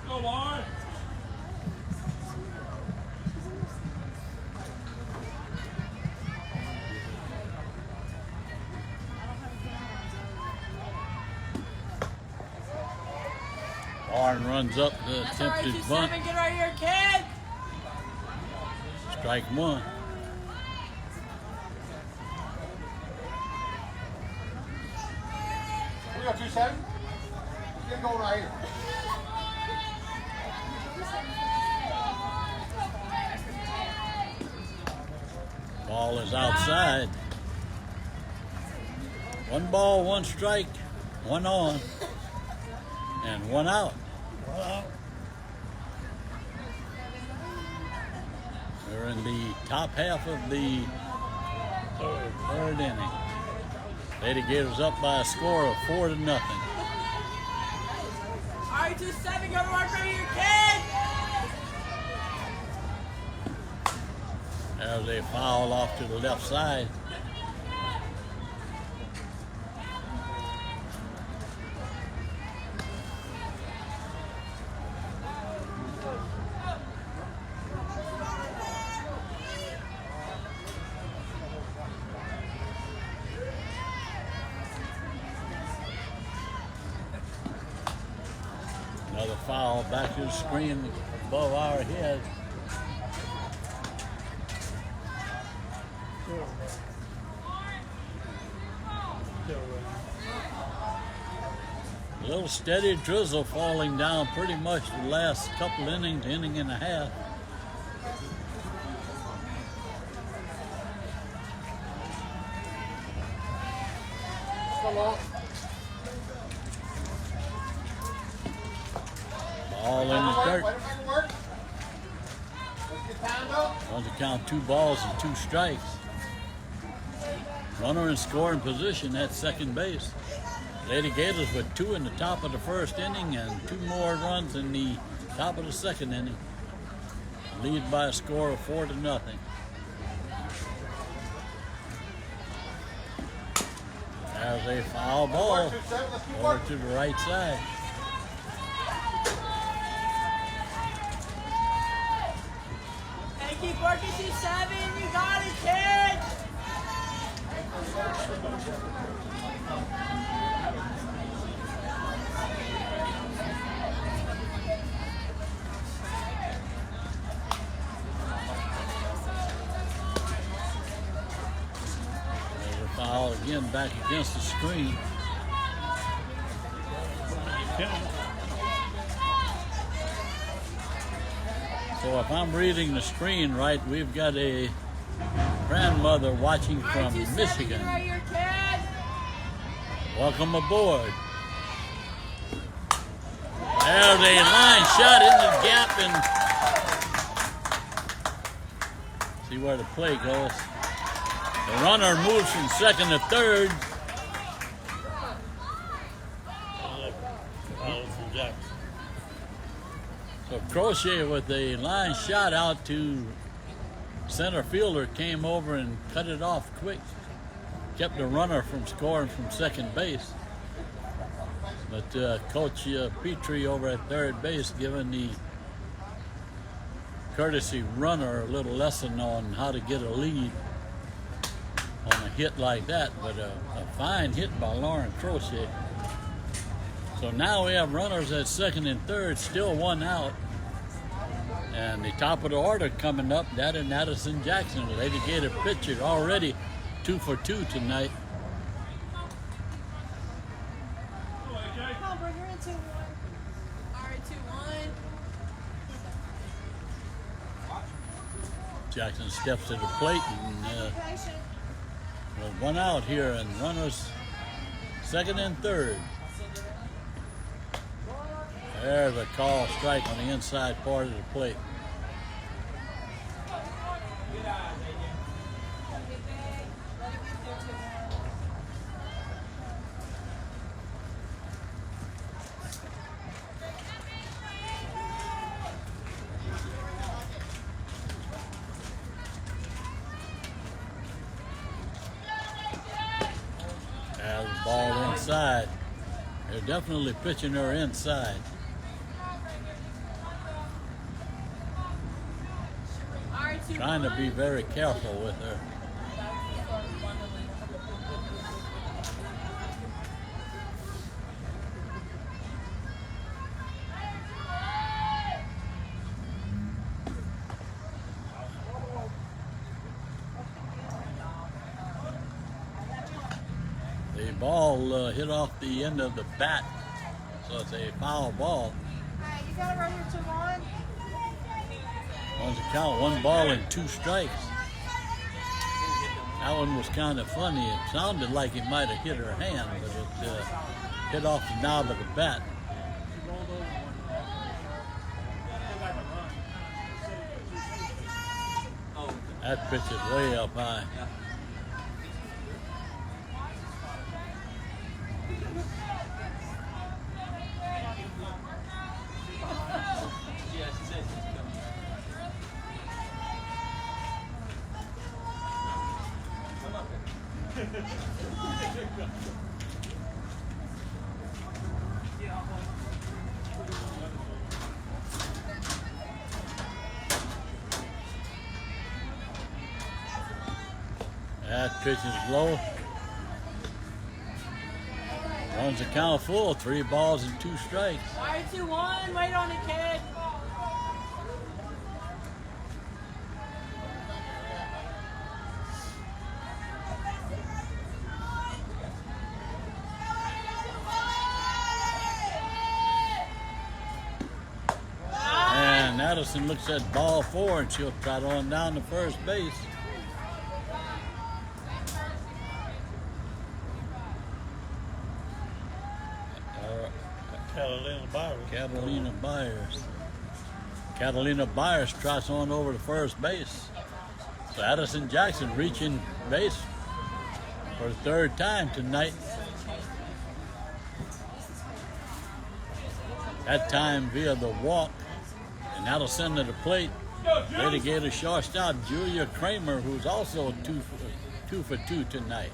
Go, Lauren. Lauren runs up the attempted bunt. Get right here, kid. Strike 1. We got 2-7. Get going right here. Ball is outside. 1 ball, 1 strike, 1 on, and 1 out. We're in the top half of the third inning. Lady Gators up by a score of 4-0. All right, 2-7, go to work right here, kid. There's a foul off to the left side. Another foul back to the screen above our head. A little steady drizzle falling down pretty much the last couple innings, inning and a half. Come on. Ball in the dirt. Wait a minute, work. Let's get Runs the count, 2 balls and 2 strikes. Runner in scoring position at second base. Lady Gators with 2 in the top of the first inning and 2 more runs in the top of the second inning. Lead by a score of 4-0. There's a foul ball over to the right side. Hey, keep working to 7. You got it, kid. There's a foul again back against the screen. So if I'm reading the screen right, we've got a grandmother watching from Michigan. Right here, kid. Welcome aboard. There's a line shot in the gap and see where the play goes. The runner moves from second to third. From Jackson. So Crochet with a line shot out to center fielder came over and cut it off quick. Kept the runner from scoring from second base. But Coach Petrie over at third base giving the courtesy runner a little lesson on how to get a lead on a hit like that. But a fine hit by Lauren Crochet. So now we have runners at second and third, still 1 out. And the top of the order coming up, that and Addison Jackson. Lady Gator pitcher already 2 for 2 tonight. Come on, bring her in 2-1. All right, 2-1. Jackson steps to the plate and well, 1 out here, and runners second and third. There's a call strike on the inside part of the plate. There's the ball inside. They're definitely pitching her inside. Trying to be very careful with her. The ball hit off the end of the bat, so it's a foul ball. Hey, you got it right here, 2-1. Runs the count, 1 ball and 2 strikes. That one was kind of funny. It sounded like it might have hit her hand, but it hit off the knob of the bat. That pitch is way up high. That pitch is low. Runs the count full, 3 balls and 2 strikes. All right, 2-1. Wait on it, kid. And Addison looks at ball 4 and she'll trot on down to first base. Catalina Byers. Catalina Byers. Catalina Byers trots on over to first base. So Addison Jackson reaching base for the third time tonight. That time via the walk. And that'll send to the plate. Lady Gator shortstop Julia Kramer, who's also two for two tonight.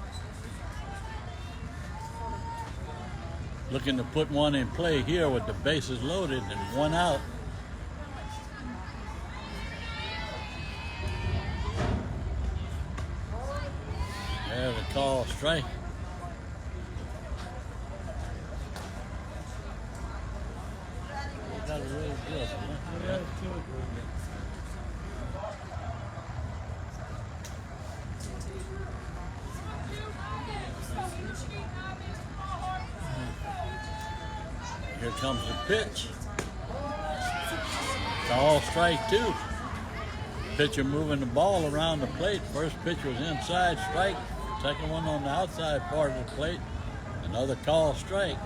Looking to put one in play here with the bases loaded and one out. There's a call strike. Got it really good, huh? Here comes the pitch. Call strike two. Pitcher moving the ball around the plate. First pitch was inside strike. Second one on the outside part of the plate. Another call strike.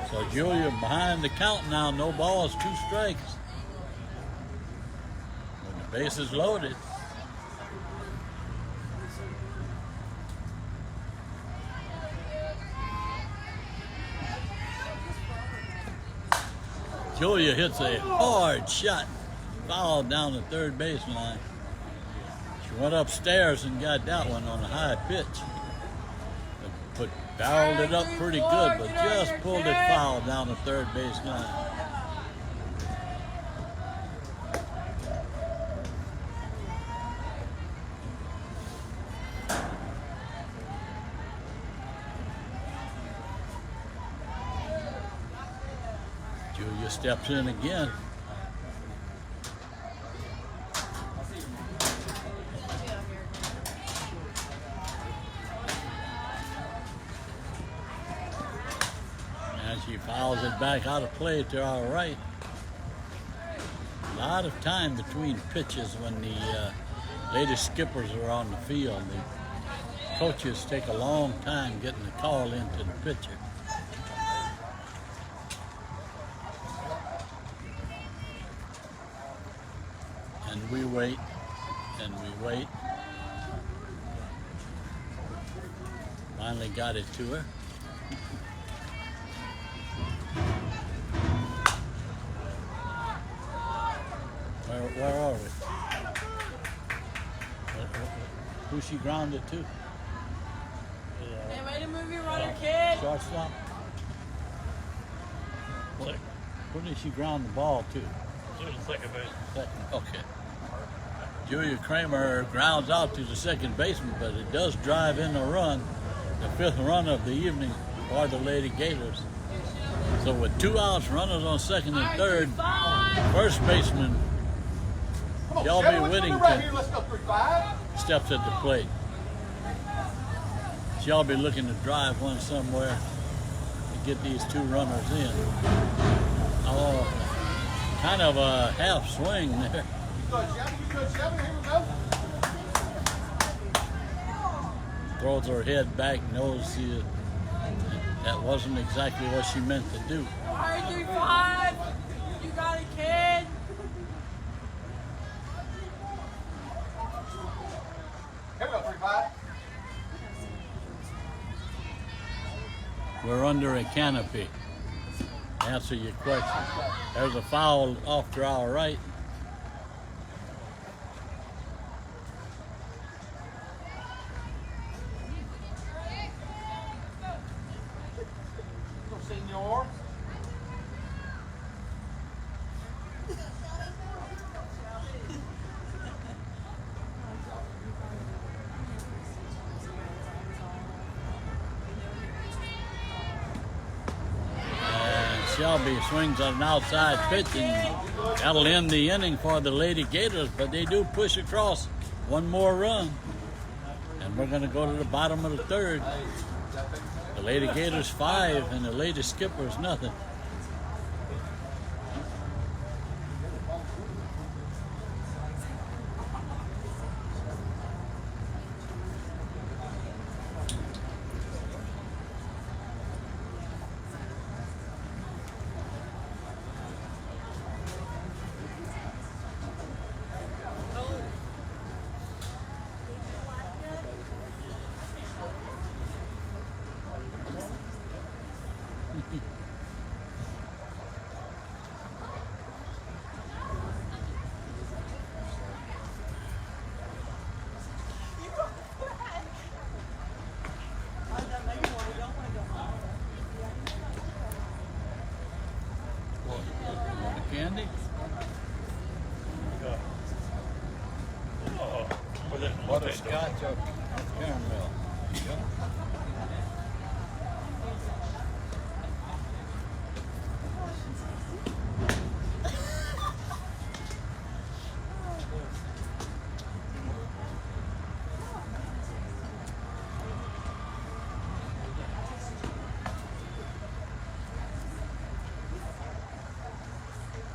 So Julia behind the count now. No balls, 2 strikes. When the base is loaded. Julia hits a hard shot, foul down the third baseline. She went upstairs and got that one on a high pitch. But barreled it up pretty good, but just pulled it foul down the third baseline. Julia steps in again. And she fouls it back out of play to our right. A lot of time between pitches when the lady skippers are on the field. The coaches take a long time getting the call into the pitcher. And we wait, and we wait. Finally got it to her. Where are we? Who she grounded to? Hey, way to move your runner, kid. Shortstop? Where did she ground the ball to? Second base. Second, okay. Julia Kramer grounds out to the second baseman, but it does drive in a run, the 5th run of the evening for the Lady Gators. So with 2 outs, runners on second and third, first baseman Shelby Whittington steps at the plate. Shelby looking to drive one somewhere to get these 2 runners in. Oh, kind of a half swing there. Throws her head back, knows that wasn't exactly what she meant to do. 5, you got it, kid. Here we go, 3-5. We're under a canopy. Answer your question. There's a foul off to our right. Senor. Shelby swings on an outside pitch, and that'll end the inning for the Lady Gators, but they do push across one more run. And we're going to go to the bottom of the third. The Lady Gators 5 and the Lady Skippers nothing. butterscotch or caramel. Yep.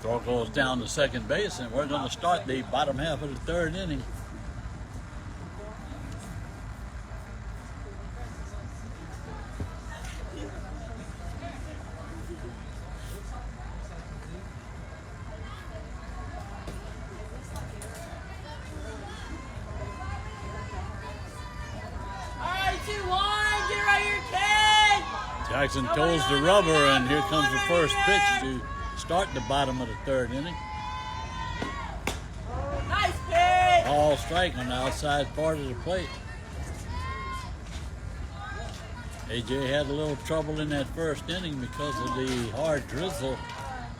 Throw goes down to second base, and we're going to start the bottom half of the third inning. Alright, 2-1. Get right here, kid. Jackson toes the rubber, and here comes the first pitch to start the bottom of the third inning. Nice pitch. Ball strike on the outside part of the plate. AJ had a little trouble in that first inning because of the hard drizzle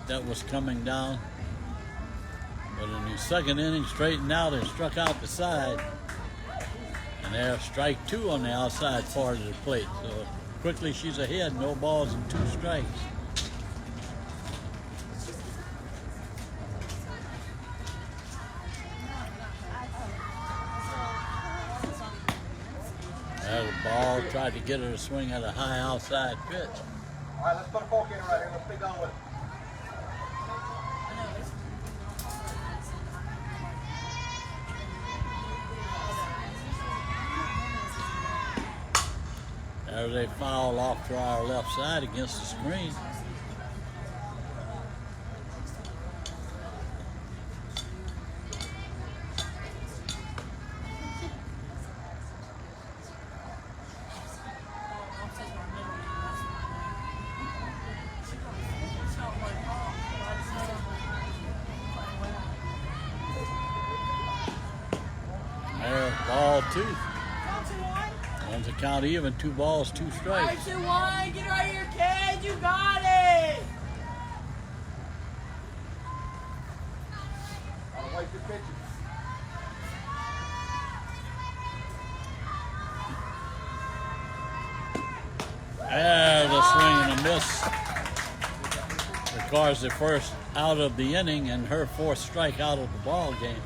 that was coming down. But in the second inning, straightened out and struck out the side. And there's strike 2 on the outside part of the plate. So quickly she's ahead, no balls and 2 strikes. There's a ball, tried to get her to swing at a high outside pitch. All right, let's put a fork in right here. Let's be done with it. There's a foul off to our left side against the screen. There's ball 2. One's a count even, 2 balls, 2 strikes. Alright, 2-1. Get right here, kid. You got it. I'll wait for pitches. There's a swing and a miss. Requires the first out of the inning and her 4th strikeout of the ball game.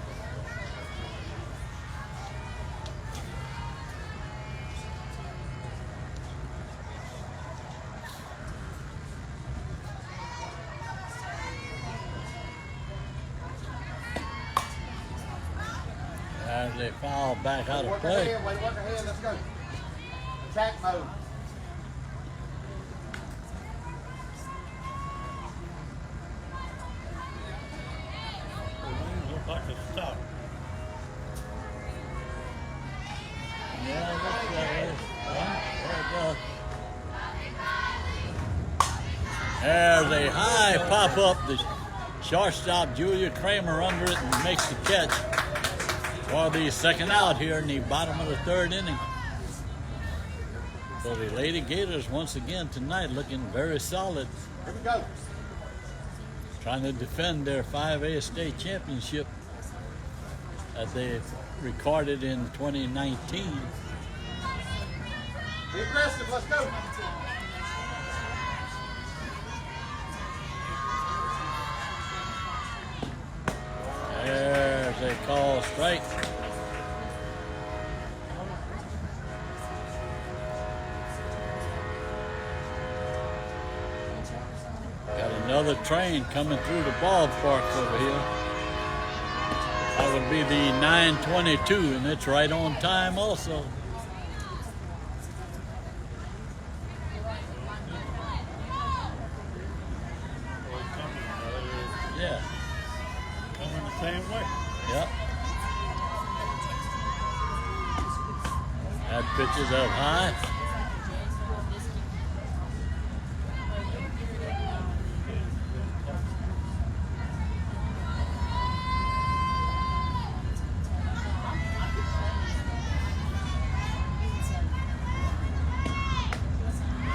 As they foul back out of Work her play. hand, wait, work her hand, let's go. Attack mode. Looks like a stop. Yeah, looks that way. Yeah, there it does. There's a high pop up. The shortstop Julia Kramer under it and makes the catch for the second out here in the bottom of the third inning. So the Lady Gators once again tonight looking very solid, Here we go. trying to defend their 5A state championship that they recorded in 2019. Be aggressive, let's go. There's a call strike. Got another train coming through the ballpark over here. That would be the 9:22, and it's right on time also. Yeah, Coming the same way. yep. That pitch is up high.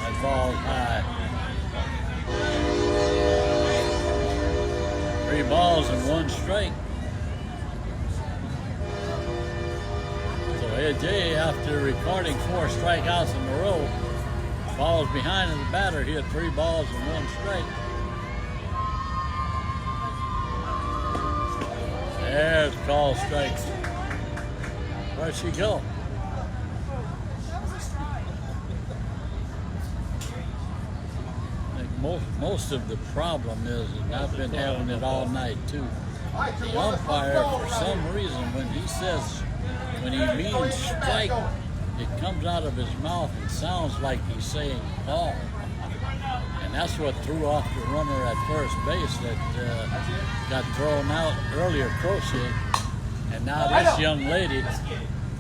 That ball's high. 3 balls and 1 strike. Hey, Jay, after recording 4 strikeouts in a row, falls behind as a batter. He had 3 balls and 1 strike. There's called strikes. Where'd she go? I think most of the problem is, and I've been having it all night too, the umpire, for some reason, when he means strike, it comes out of his mouth and sounds like he's saying ball. And that's what threw off the runner at first base that got thrown out earlier, Crochet. And now this young lady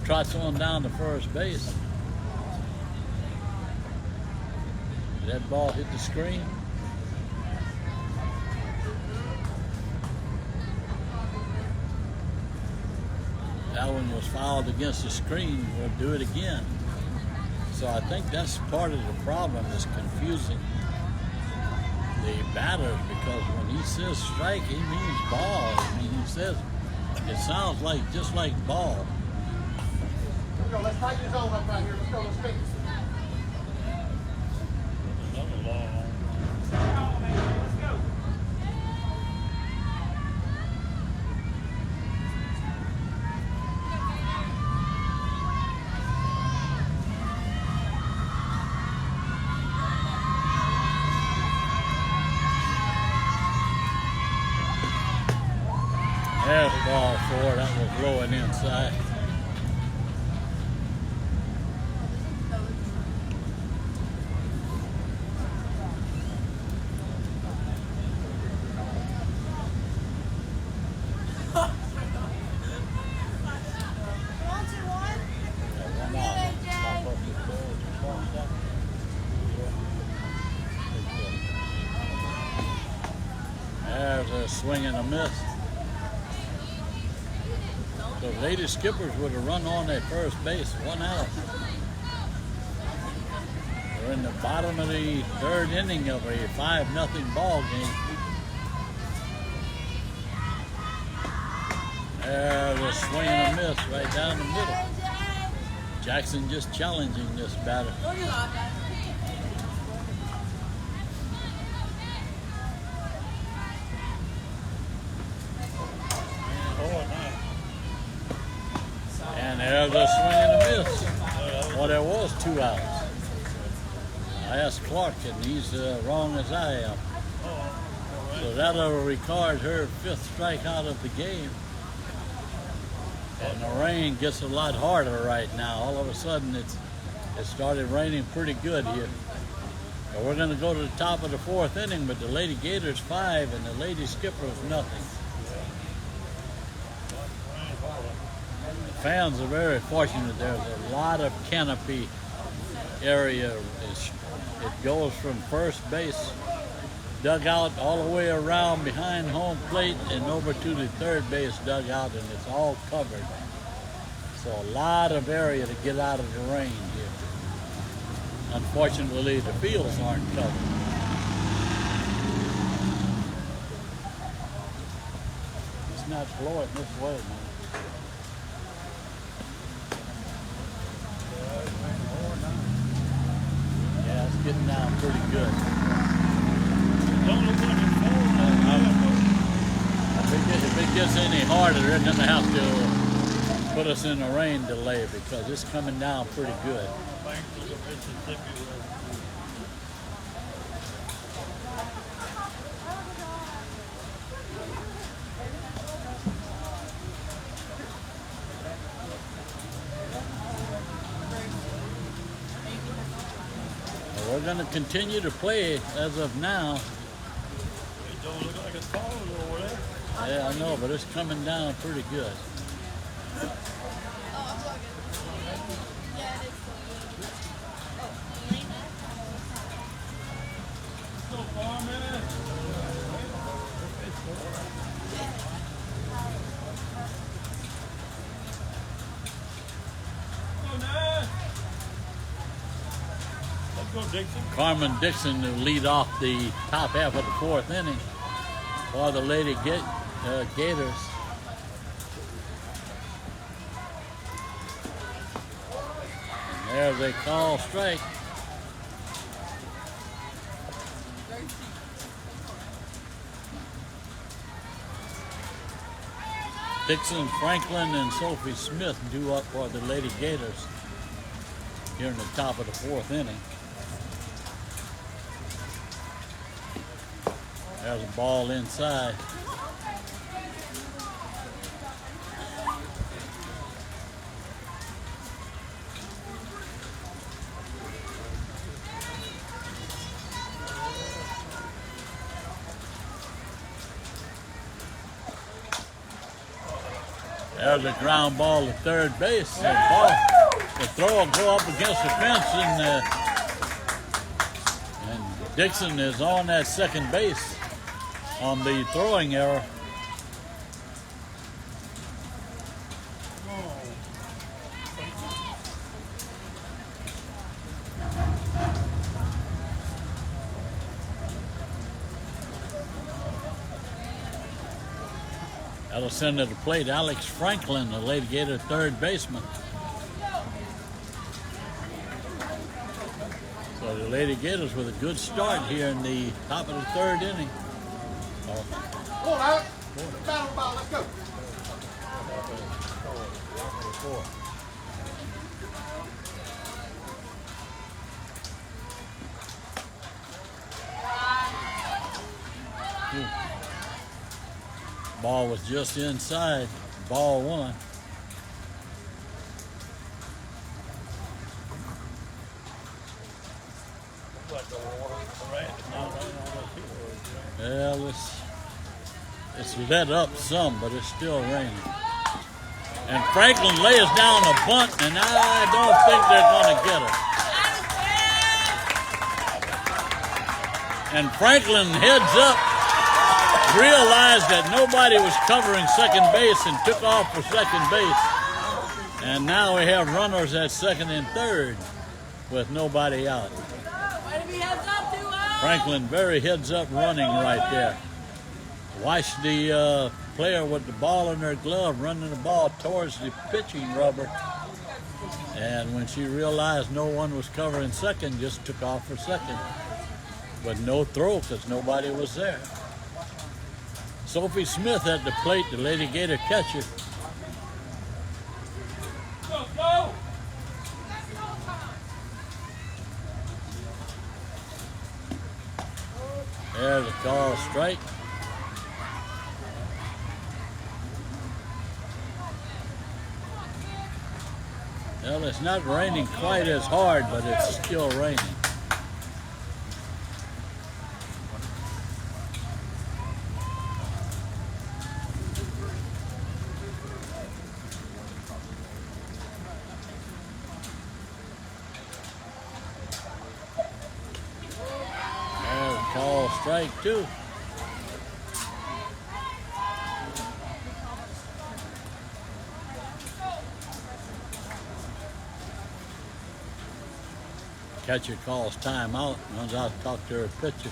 trots on down to first base. Did that ball hit the screen? That one was fouled against the screen. We'll do it again. So I think that's part of the problem, is confusing the batters, because when he says strike, he means ball. I mean, he says, it sounds like just like ball. Let's go. Let's tighten his zone up right here. Let's go. Let's fix it. Another long. There's ball 4. That was low and inside. There's a swing and a miss. The Lady Skippers would have run on at first base, 1 out. We're in the bottom of the 3rd inning of a 5-0 ball game. There's a swing and a miss right down the middle. Jackson just challenging this batter. And there's a swing and a miss. Well, there was 2 outs. I asked Clark, and he's wrong as I am. So that'll record her 5th strikeout of the game. And the rain gets a lot harder right now. All of a sudden, it started raining pretty good here. And we're going to go to the top of the 4th inning, but the Lady Gators 5 and the Lady Skippers nothing. The fans are very fortunate. There's a lot of canopy area. It goes from first base dugout all the way around behind home plate and over to the 3rd base dugout, and it's all covered. So a lot of area to get out of the rain here. Unfortunately, the fields aren't covered. It's not blowing this way, man. Yeah, it's getting down pretty good. Don't look like it's falling down. If it gets any harder, they're going to have to put us in a rain delay, because it's coming down pretty good. Thanks to the Mississippi River. We're going to continue to play as of now. It don't look like it's falling over there. Yeah, I know, but it's coming down pretty good. So far, man. Let's go, Dixon. Carmen Dixon to lead off the top half of the 4th inning for the Lady Gators. There's a call strike. Dixon, Franklin, and Sophie Smith due up for the Lady Gators here in the top of the fourth inning. There's a ball inside. There's a ground ball to third base. The throw will go up against the fence, and Dixon is on that second base on the throwing error. That'll send to the plate Alex Franklin, the Lady Gator third baseman. So the Lady Gators with a good start here in the top of the third inning. Come on, Alex. Battle ball, let's go. Ball was just inside. Ball one. Well, it's let up some, but it's still raining. And Franklin lays down a bunt, and I don't think they're going to get it. And Franklin heads up, realized that nobody was covering second base and took off for second base. And now we have runners at second and third with nobody out. Franklin very heads up running right there. Watch the player with the ball in her glove running the ball towards the pitching rubber. And when she realized no one was covering second, just took off for second. But no throw because nobody was there. Sophie Smith at the plate, the Lady Gator catcher. There's a call strike. Well, it's not raining quite as hard, but it's still raining. Call strike two. Catcher calls timeout, runs out to talk to her pitcher.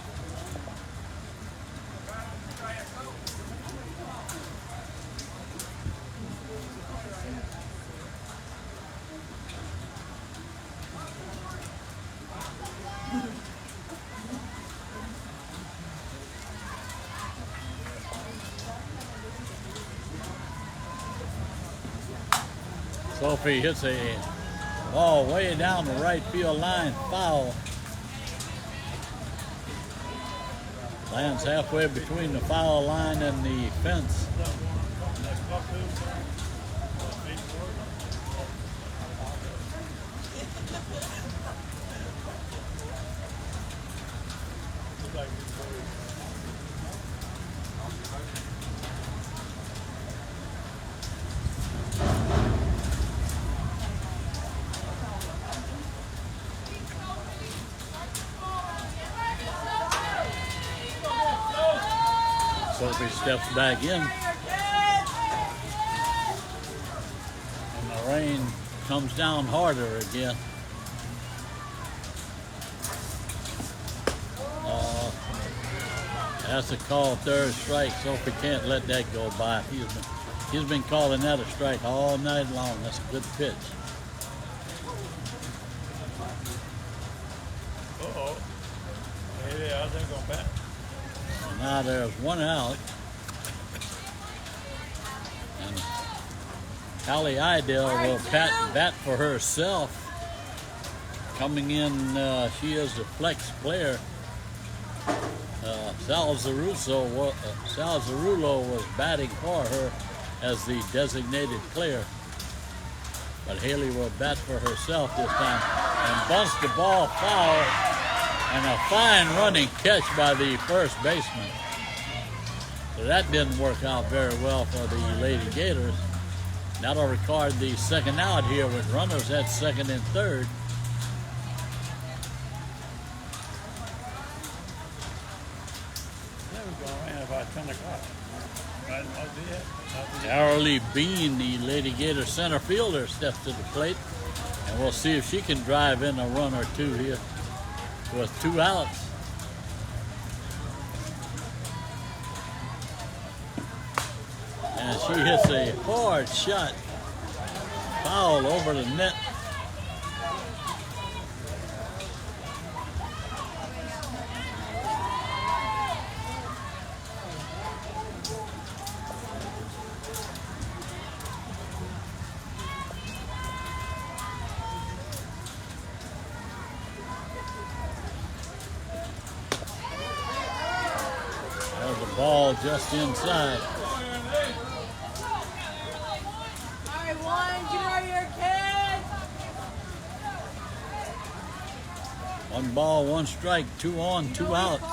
Sophie hits a ball way down the right field line, foul. Lands halfway between the foul line and the fence. Sophie steps back in. And the rain comes down harder again. That's a call, third strike. Sophie can't let that go by. He's been calling that a strike all night long. That's a good pitch. out there going back. And now there's one out. And Hallie Idell will bat for herself. Coming in, she is the flex player. Sal Zarullo was batting for her as the designated player. But Haley will bat for herself this time and bunts the ball foul, and a fine running catch by the first baseman. So that didn't work out very well for the Lady Gators. That'll record the second out here with runners at second and third. That was going around about 10 o'clock. Right, I'll be it. Arely Bean, the Lady Gator center fielder, steps to the plate, and we'll see if she can drive in a run or two here with two outs. And she hits a hard shot, foul over the net. There's the ball just inside. One ball, one strike, 2 on, 2 outs.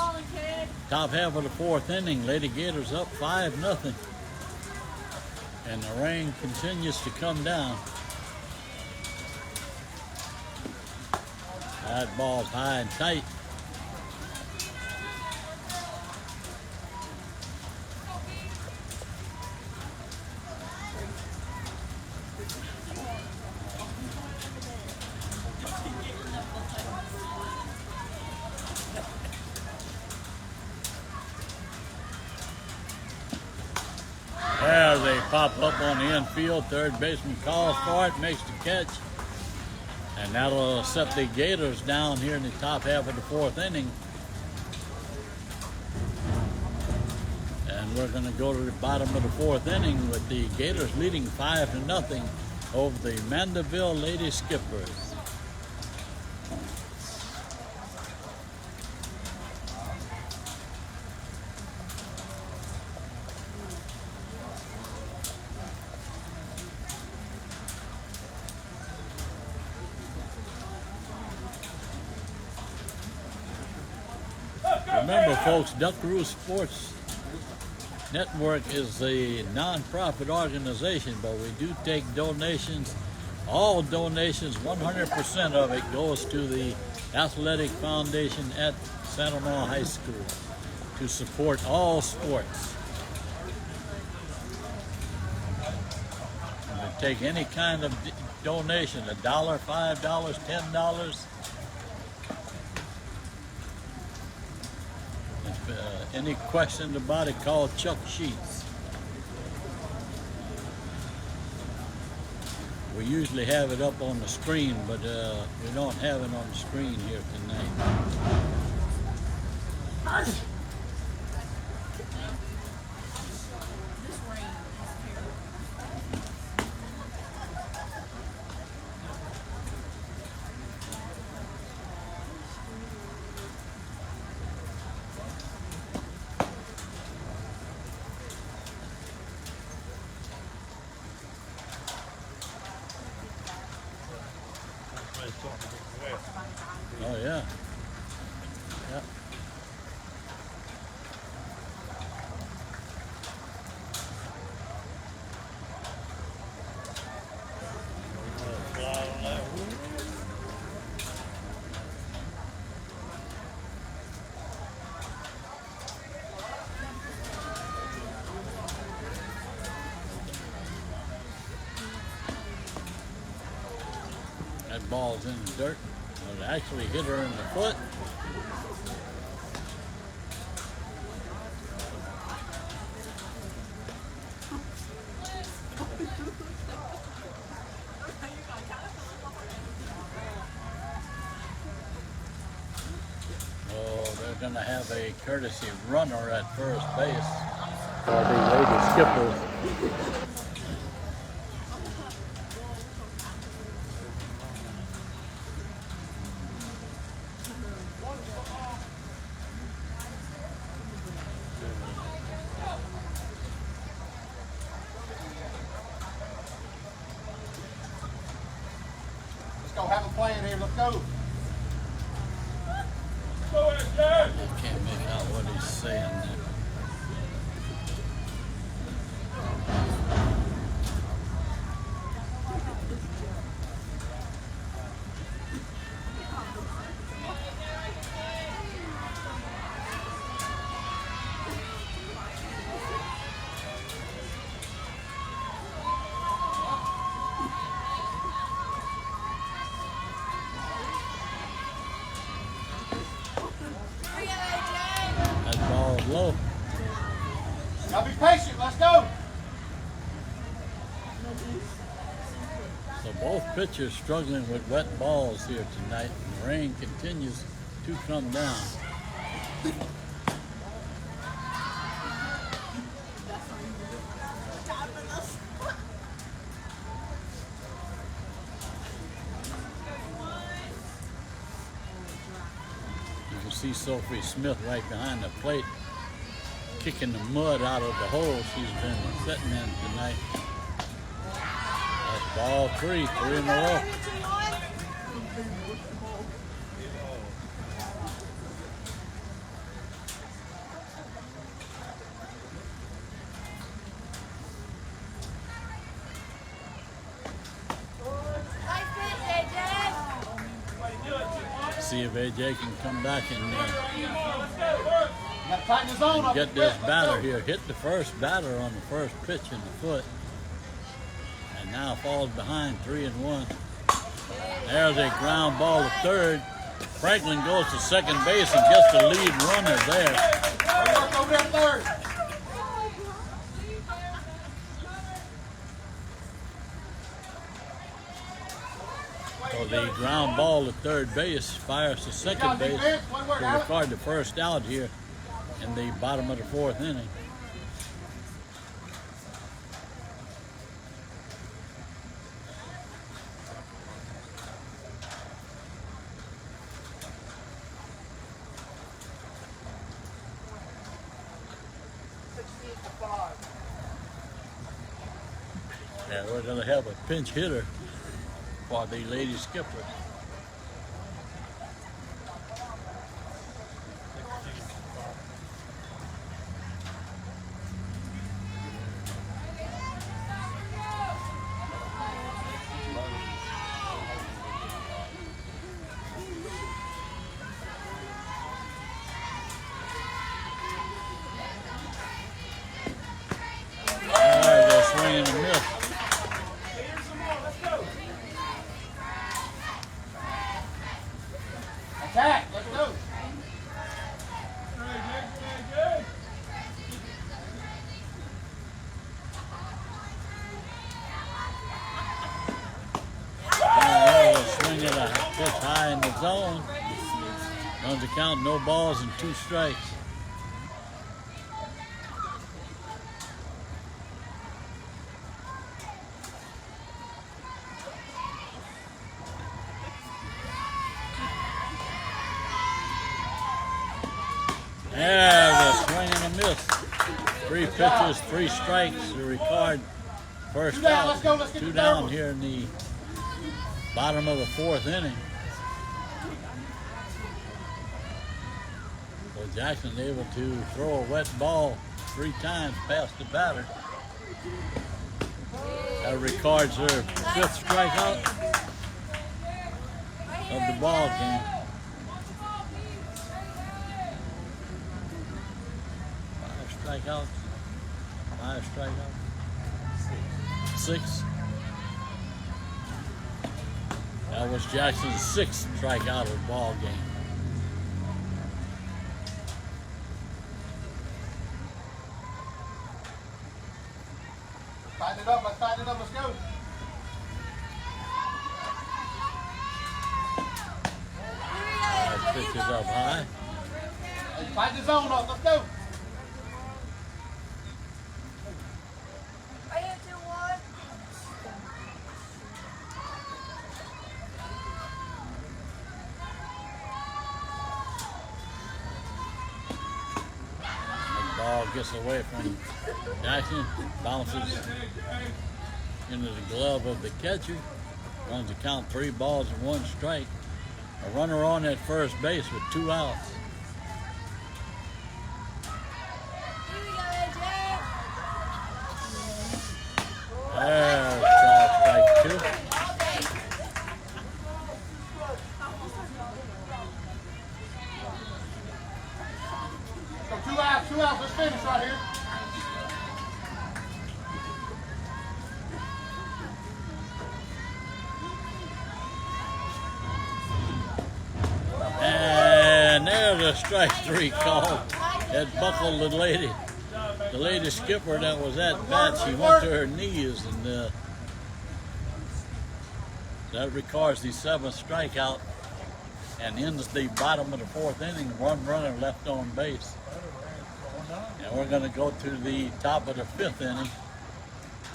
Top half of the fourth inning, Lady Gators up 5-0. And the rain continues to come down. That ball's high and tight. There they pop up on the infield. Third baseman calls for it, makes the catch. And that'll set the Gators down here in the top half of the fourth inning. And we're going to go to the bottom of the fourth inning with the Gators leading 5-0 over the Mandeville Lady Skippers. Remember, folks, Duckaroo Sports Network is a non-profit organization, but we do take donations. All donations, 100% of it goes to the Athletic Foundation at Santa Maria High School to support all sports. And we take any kind of donation, $1, $5, $10. Any questions about it, call Chuck Sheets. We usually have it up on the screen, but we don't have it on the screen here tonight. Oh, yeah. Yeah. That ball's in the dirt. It actually hit her in the foot. Oh, they're gonna to have a courtesy runner at first base for the Lady Skippers. Let's go have a plan here. Let's go. I can't make out what he's saying there. That ball is low. Now be patient. Let's go. So both pitchers struggling with wet balls here tonight. And the rain continues to come down. You can see Sophie Smith right behind the plate, kicking the mud out of the hole she's been sitting in tonight. That's ball three in a row. See if AJ can come back and You gotta tighten the zone up. get this batter here. Hit the first batter on the first pitch in the foot. And now falls behind 3-1. There's a ground ball to third. Franklin goes to second base and gets the lead runner there. Work over there third. So the ground ball to third base fires to second base to record the first out here in the bottom of the fourth inning. Yeah, we're going to have a pinch hitter for the Lady Skipper. There's a swing and a miss. Attack. Let's go. Swing at a pitch high in the zone. Runs the count, no balls and 2 strikes. There's a swing and a miss. 3 pitches, 3 strikes to record first 2 down, out. let's go, let's get 2 the down third one. here in the bottom of the 4th inning. So Jackson able to throw a wet ball 3 times past the batter. That records her 5th strikeout of the ball game. 5 strikeouts. 5 strikeouts. 6. That was Jackson's 6th strikeout of the ball game. Tighten it up. Let's tighten it up. Let's go. Pitches up high. Fight the zone up. Let's go. I hit 2-1. The ball gets away from Jackson, bounces into the glove of the catcher, runs the count 3 balls and 1 strike. A runner on at first base with 2 outs. Here we go, AJ. There's ball strike 2. So 2 outs. 2 outs. Let's finish right here. And there's a strike 3 call. That buckled the lady. The lady skipper that was at bat, she went to her knees, and that records the 7th strikeout and ends the bottom of the 4th inning. 1 runner left on base. And we're going to go to the top of the 5th inning.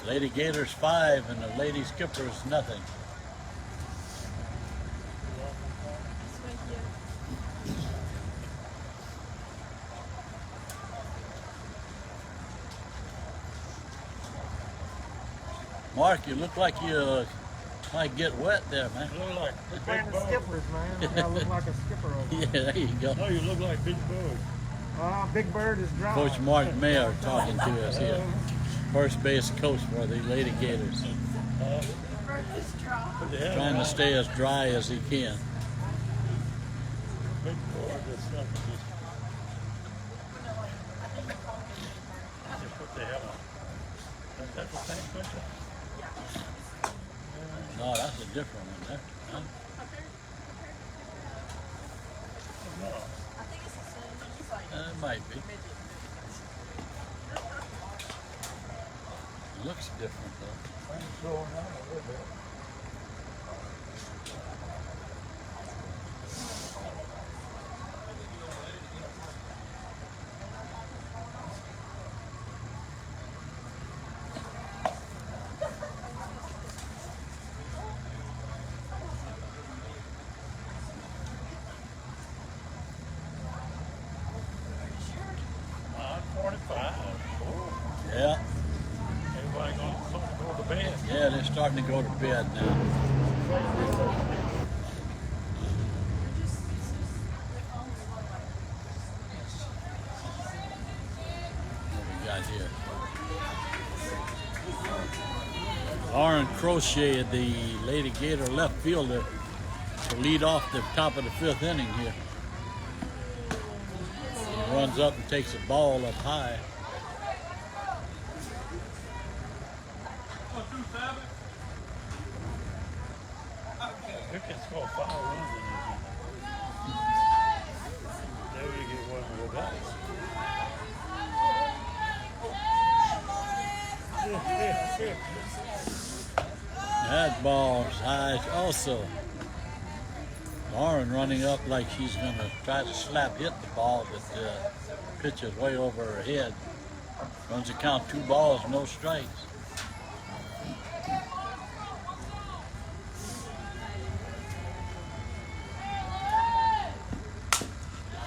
Lady Gators 5 and the Lady Skippers nothing. Mark, you look like you might get wet there, man. You look like They're Big playing the Bird. skippers, man. I look like a skipper over Yeah, there you go. No, you look like Big Bird. Big Bird is dry. Coach Mark Mayer talking to us here. First base coach for the Lady Gators. But they have Trying to stay as dry as he can. Big Bird or something. Just what they have on. That's the same picture. No, that's a different one there. Huh? I think it's the same. It's like It might be. Looks different though. I'm slowing down a little bit. Yeah, Everybody going to go to bed. yeah, they're starting to go to bed now. What we got here? Lauren Crochet, the Lady Gator left fielder, to lead off the top of the 5th inning here. He runs up and takes a ball up high. We can score 5 runs in this. Then we get one more back. That ball's high also. Lauren running up like she's going to try to slap hit the ball, but the pitch is way over her head. Runs the count 2 balls, no strikes.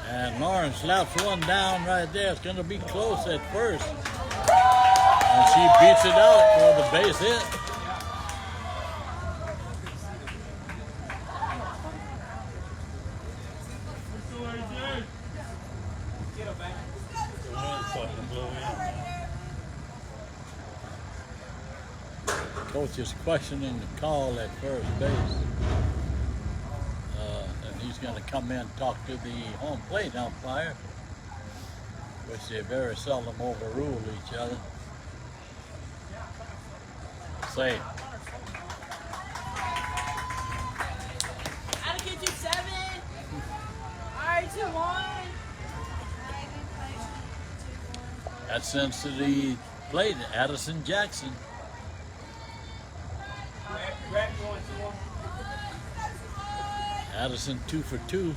And Lauren slaps one down right there. It's going to be close at first. And she beats it out for the base hit. The wind's starting to blow in. Coach is questioning the call at first base. And he's going to come in and talk to the home plate umpire, which they very seldom overrule each other. Say, I'll get you 7. All right, 2-1. that sends to the plate Addison Jackson. Addison 2 for 2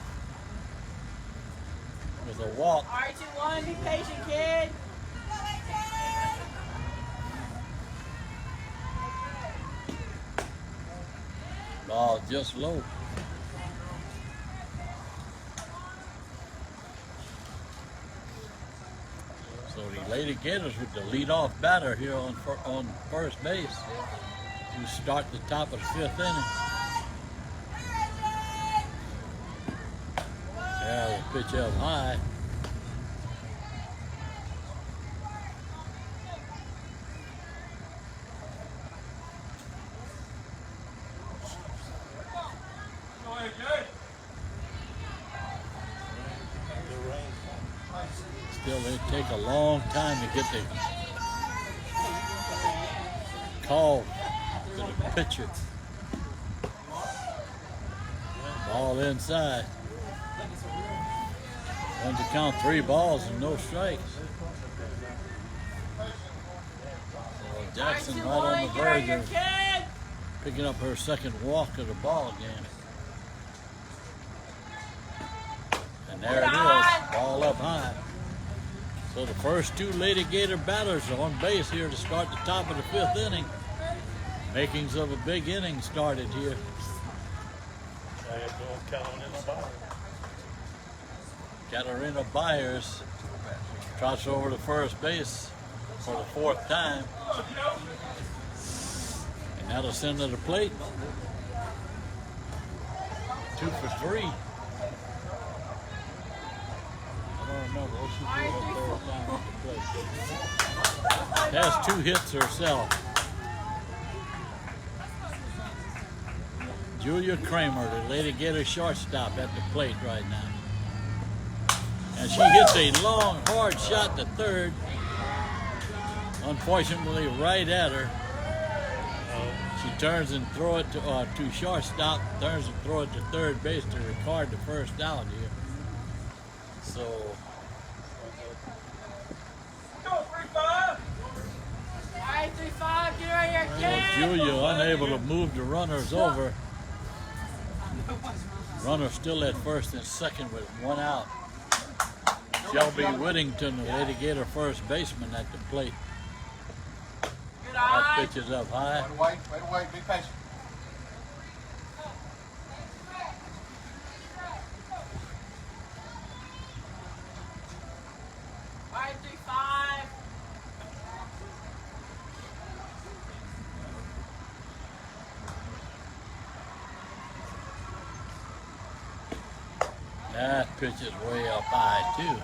with a walk. All right, 2-1. Be patient, kid. Ball just low. So the Lady Gators with the leadoff batter here on first base, who start the top of the 5th inning. Yeah, the pitch up high. Still, they take a long time to get the call to the pitcher. Ball inside. Runs to count 3 balls and no strikes. So Jackson right on the verge of picking up her second walk of the ball game. And there it is, ball up high. So the first 2 Lady Gator batters are on base here to start the top of the 5th inning. Makings of a big inning started here. Katarina Byers trots over to first base for the 4th time. And that'll send to the plate. 2 for 3. I don't remember what she did the 3rd time at the plate. Has 2 hits herself. Julia Kramer, the Lady Gator shortstop, at the plate right now. And she hits a long, hard shot to third. Unfortunately, right at her. She turns and throws it to shortstop, turns and throws it to third base to record the first out here. So, All right, 3-5. Get right here, kid. Julia unable to move the runners over. Runner still at first and second with 1 out. Shelby Whittington, the Lady Gator first baseman, at the plate. Good That eye. pitch is up high. Wait, be patient. All right, 3-5. That pitch is way up high too.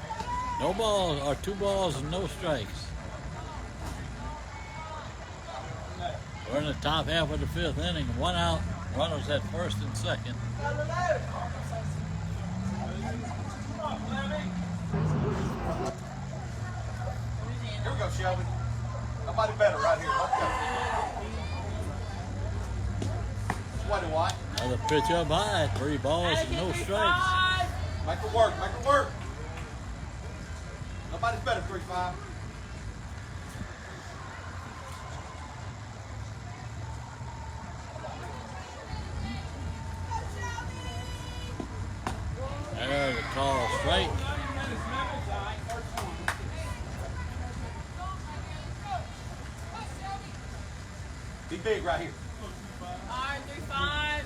No balls, or 2 balls and no strikes. We're in the top half of the 5th inning. 1 out. Runners at first and second. Here we go, Shelby. Nobody better right here. Let's go. Sweaty White. Another pitch up high. 3 balls and no strikes. Make it work. Make it work. Nobody's better, 3-5. There's a call strike. Be big right here. All right, 3-5.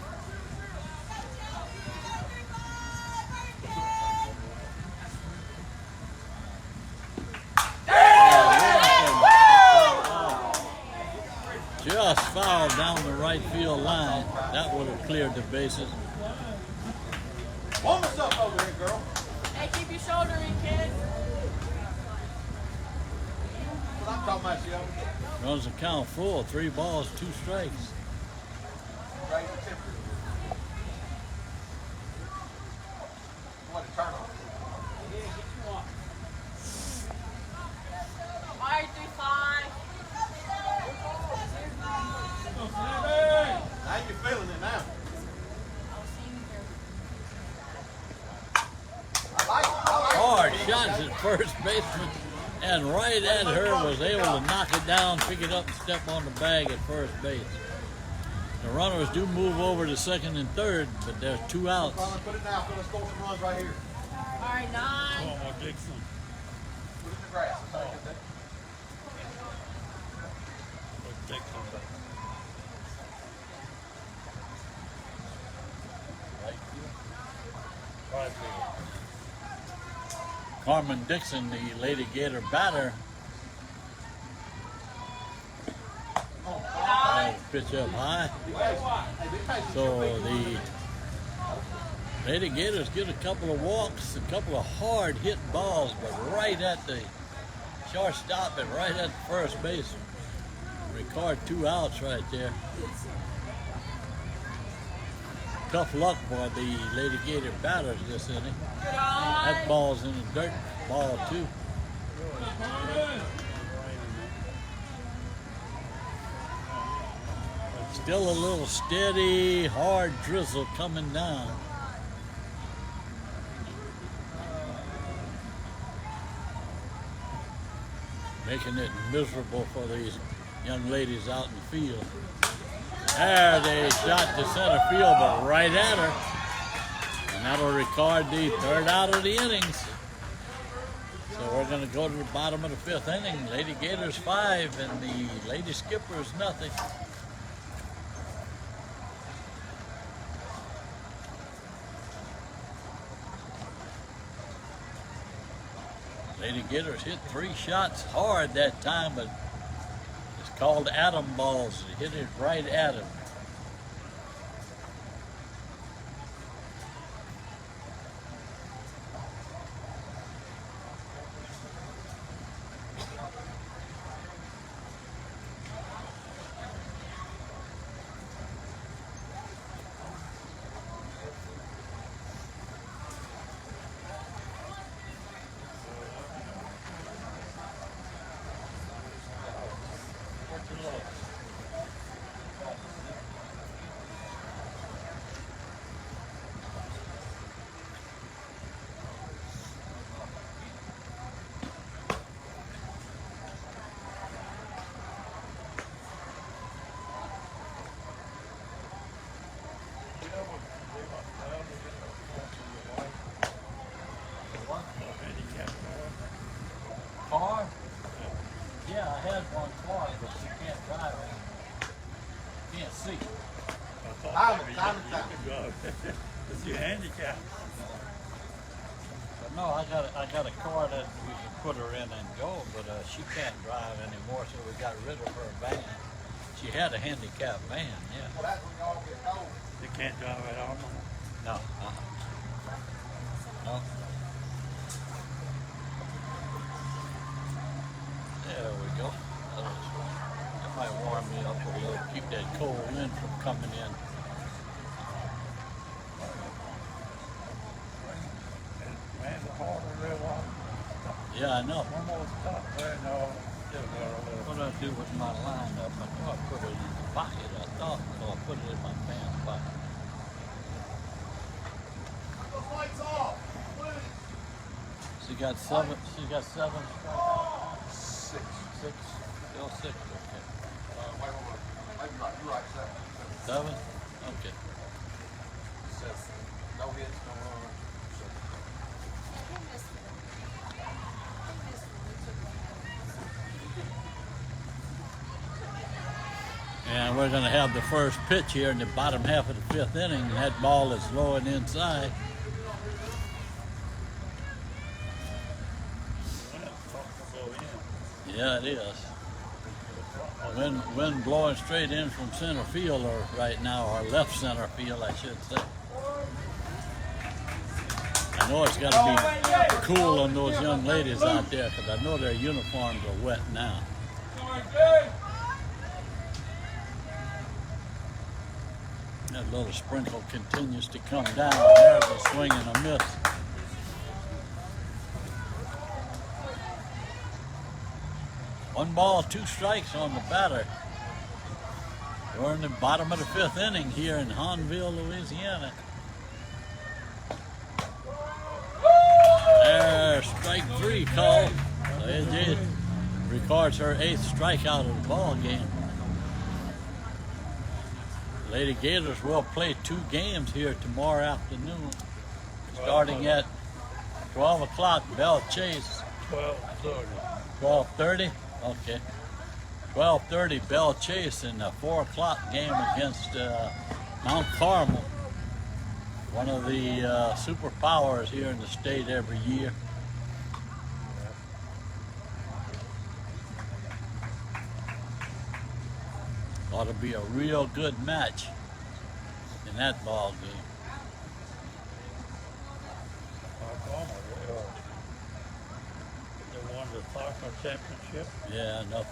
Just fouled down the right field line. That would have cleared the bases. Warm us up over here, girl. Hey, keep your shoulder in, kid. That's what I'm talking about, Shelby. Runs the count full. 3 balls, 2 strikes. Raise the temperature. What a turn on. All right, 3-5. How you feeling it now? I like it. Hard shots at first baseman, and right at her was able to knock it down, pick it up, and step on the bag at first base. The runners do move over to second and third, but there's 2 outs. Put it now. Let's go some runs right here. All right, 9. Come on, Dixon. Put it in the grass. That's how you get Let's take some back. Right here. Carmen Dixon, the Lady Gator batter. Pitch up high. So the Lady Gators get a couple of walks, a couple of hard hit balls, but right at the shortstop and right at the first base. Record 2 outs right there. Tough luck for the Lady Gator batters this inning. Good That eye. ball's in the dirt ball too. Still a little steady, hard drizzle coming down. Making it miserable for these young ladies out in the field. There, they shot to center field, but right at her. And that'll record the 3rd out of the innings. So we're going to go to the bottom of the 5th inning. Lady Gators 5 and the Lady Skippers nothing. Lady Gators hit 3 shots hard that time, but it's called atom balls. They hit it right at him. Car? Yeah, I had one car, but she can't drive it. Can't see. I thought Time, maybe time, you time. could drive. It's your handicap. But no, I got a car that we can put her in and go, but she can't drive anymore, so we got rid of her van. She had a handicapped van, yeah. Well, that's when y'all get cold. You can't drive at all. No, no. There we go. That might warm me up a little, keep that cold wind from coming in. Man, the harder real long. Yeah, I know. Almost top there, no. Still got a little. What do I do with my lineup? I know I put it in the pocket, I thought, so I put it in my pants pocket. Those lights off, please. She got 7 strikeouts. 6. 6, still 6, okay. Wait, maybe right. You're right, 7. 7? Okay. 7. No hits, no runs. And we're going to have the first pitch here in the bottom half of the 5th inning. That ball is low and inside. Yeah, it is. Wind blowing straight in from center field or right now, or left center field, I should say. I know it's got to be cool on those young ladies out there because I know their uniforms are wet now. That little sprinkle continues to come down. There's a swing and a miss. One ball, 2 strikes on the batter. We're in the bottom of the 5th inning here in Mandeville, Louisiana. There's strike 3 call. So it records her 8th strikeout of the ball game. Lady Gators will play 2 games here tomorrow afternoon, starting at 12 o'clock, Bell Chase. 12:30. 12:30? Okay. 12:30, Bell Chase in the 4 o'clock game against Mount Carmel. One of the superpowers here in the state every year. Ought to be a real good match in that ball game. They won the soccer championship. Yeah, no.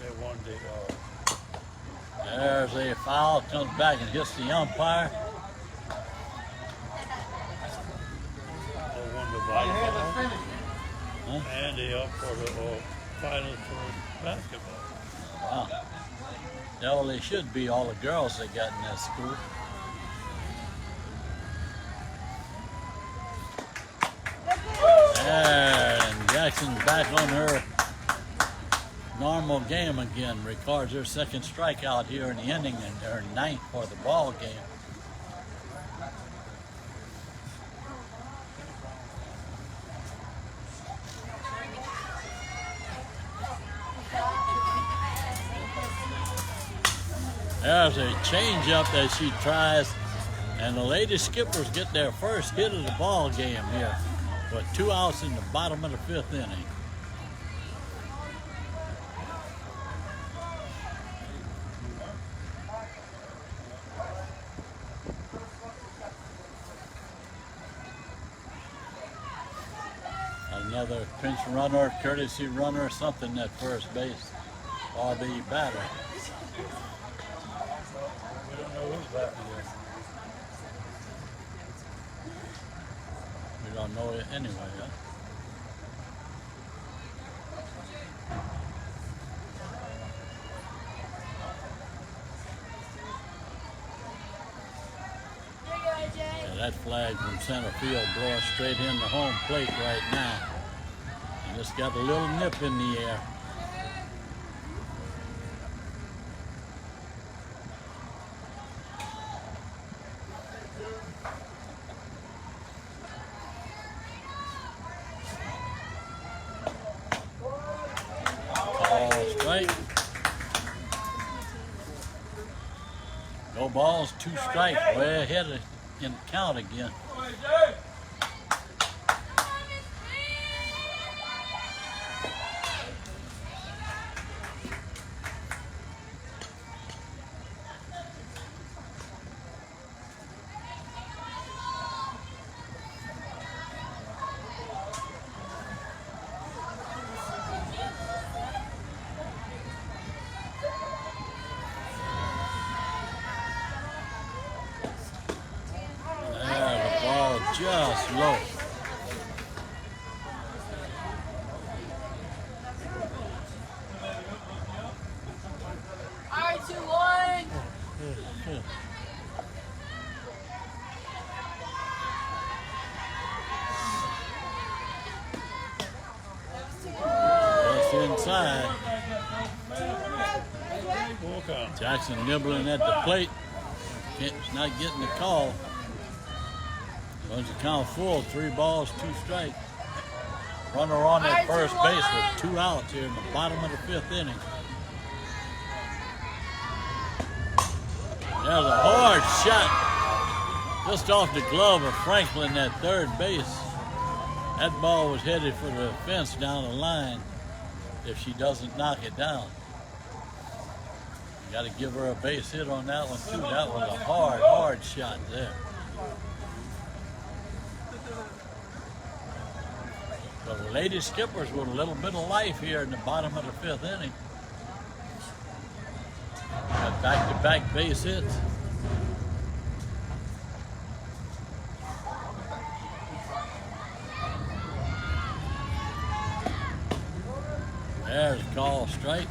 They won the There's a foul, comes back and hits the umpire. volleyball. Huh? And they up for the finals for basketball. Wow. Well, they should be all the girls they got in that school. And Jackson's back on her normal game again. Records her second strikeout here in the inning and her ninth for the ball game. There's a changeup that she tries, and the Lady Skippers get their first hit of the ball game here with 2 outs in the bottom of the 5th inning. Another pinch runner, courtesy runner, something at first base, or the batter. We don't know who's back there. We don't know it anyway, huh? Yeah, that flag from center field blowing straight into home plate right now. And it's got a little nip in the air. Strike. No balls, 2 strikes. Way ahead in the count again. Just low. All right, 2-1. That's inside. Jackson nibbling at the plate. Not getting the call. Runs the count full, 3 balls, 2 strikes. Runner on at first base with 2 outs here in the bottom of the 5th inning. There's a hard shot just off the glove of Franklin at third base. That ball was headed for the fence down the line if she doesn't knock it down. You got to give her a base hit on that one too. That was a hard shot there. But the Lady Skippers with a little bit of life here in the bottom of the 5th inning. Got back-to-back base hits. There's a call strike.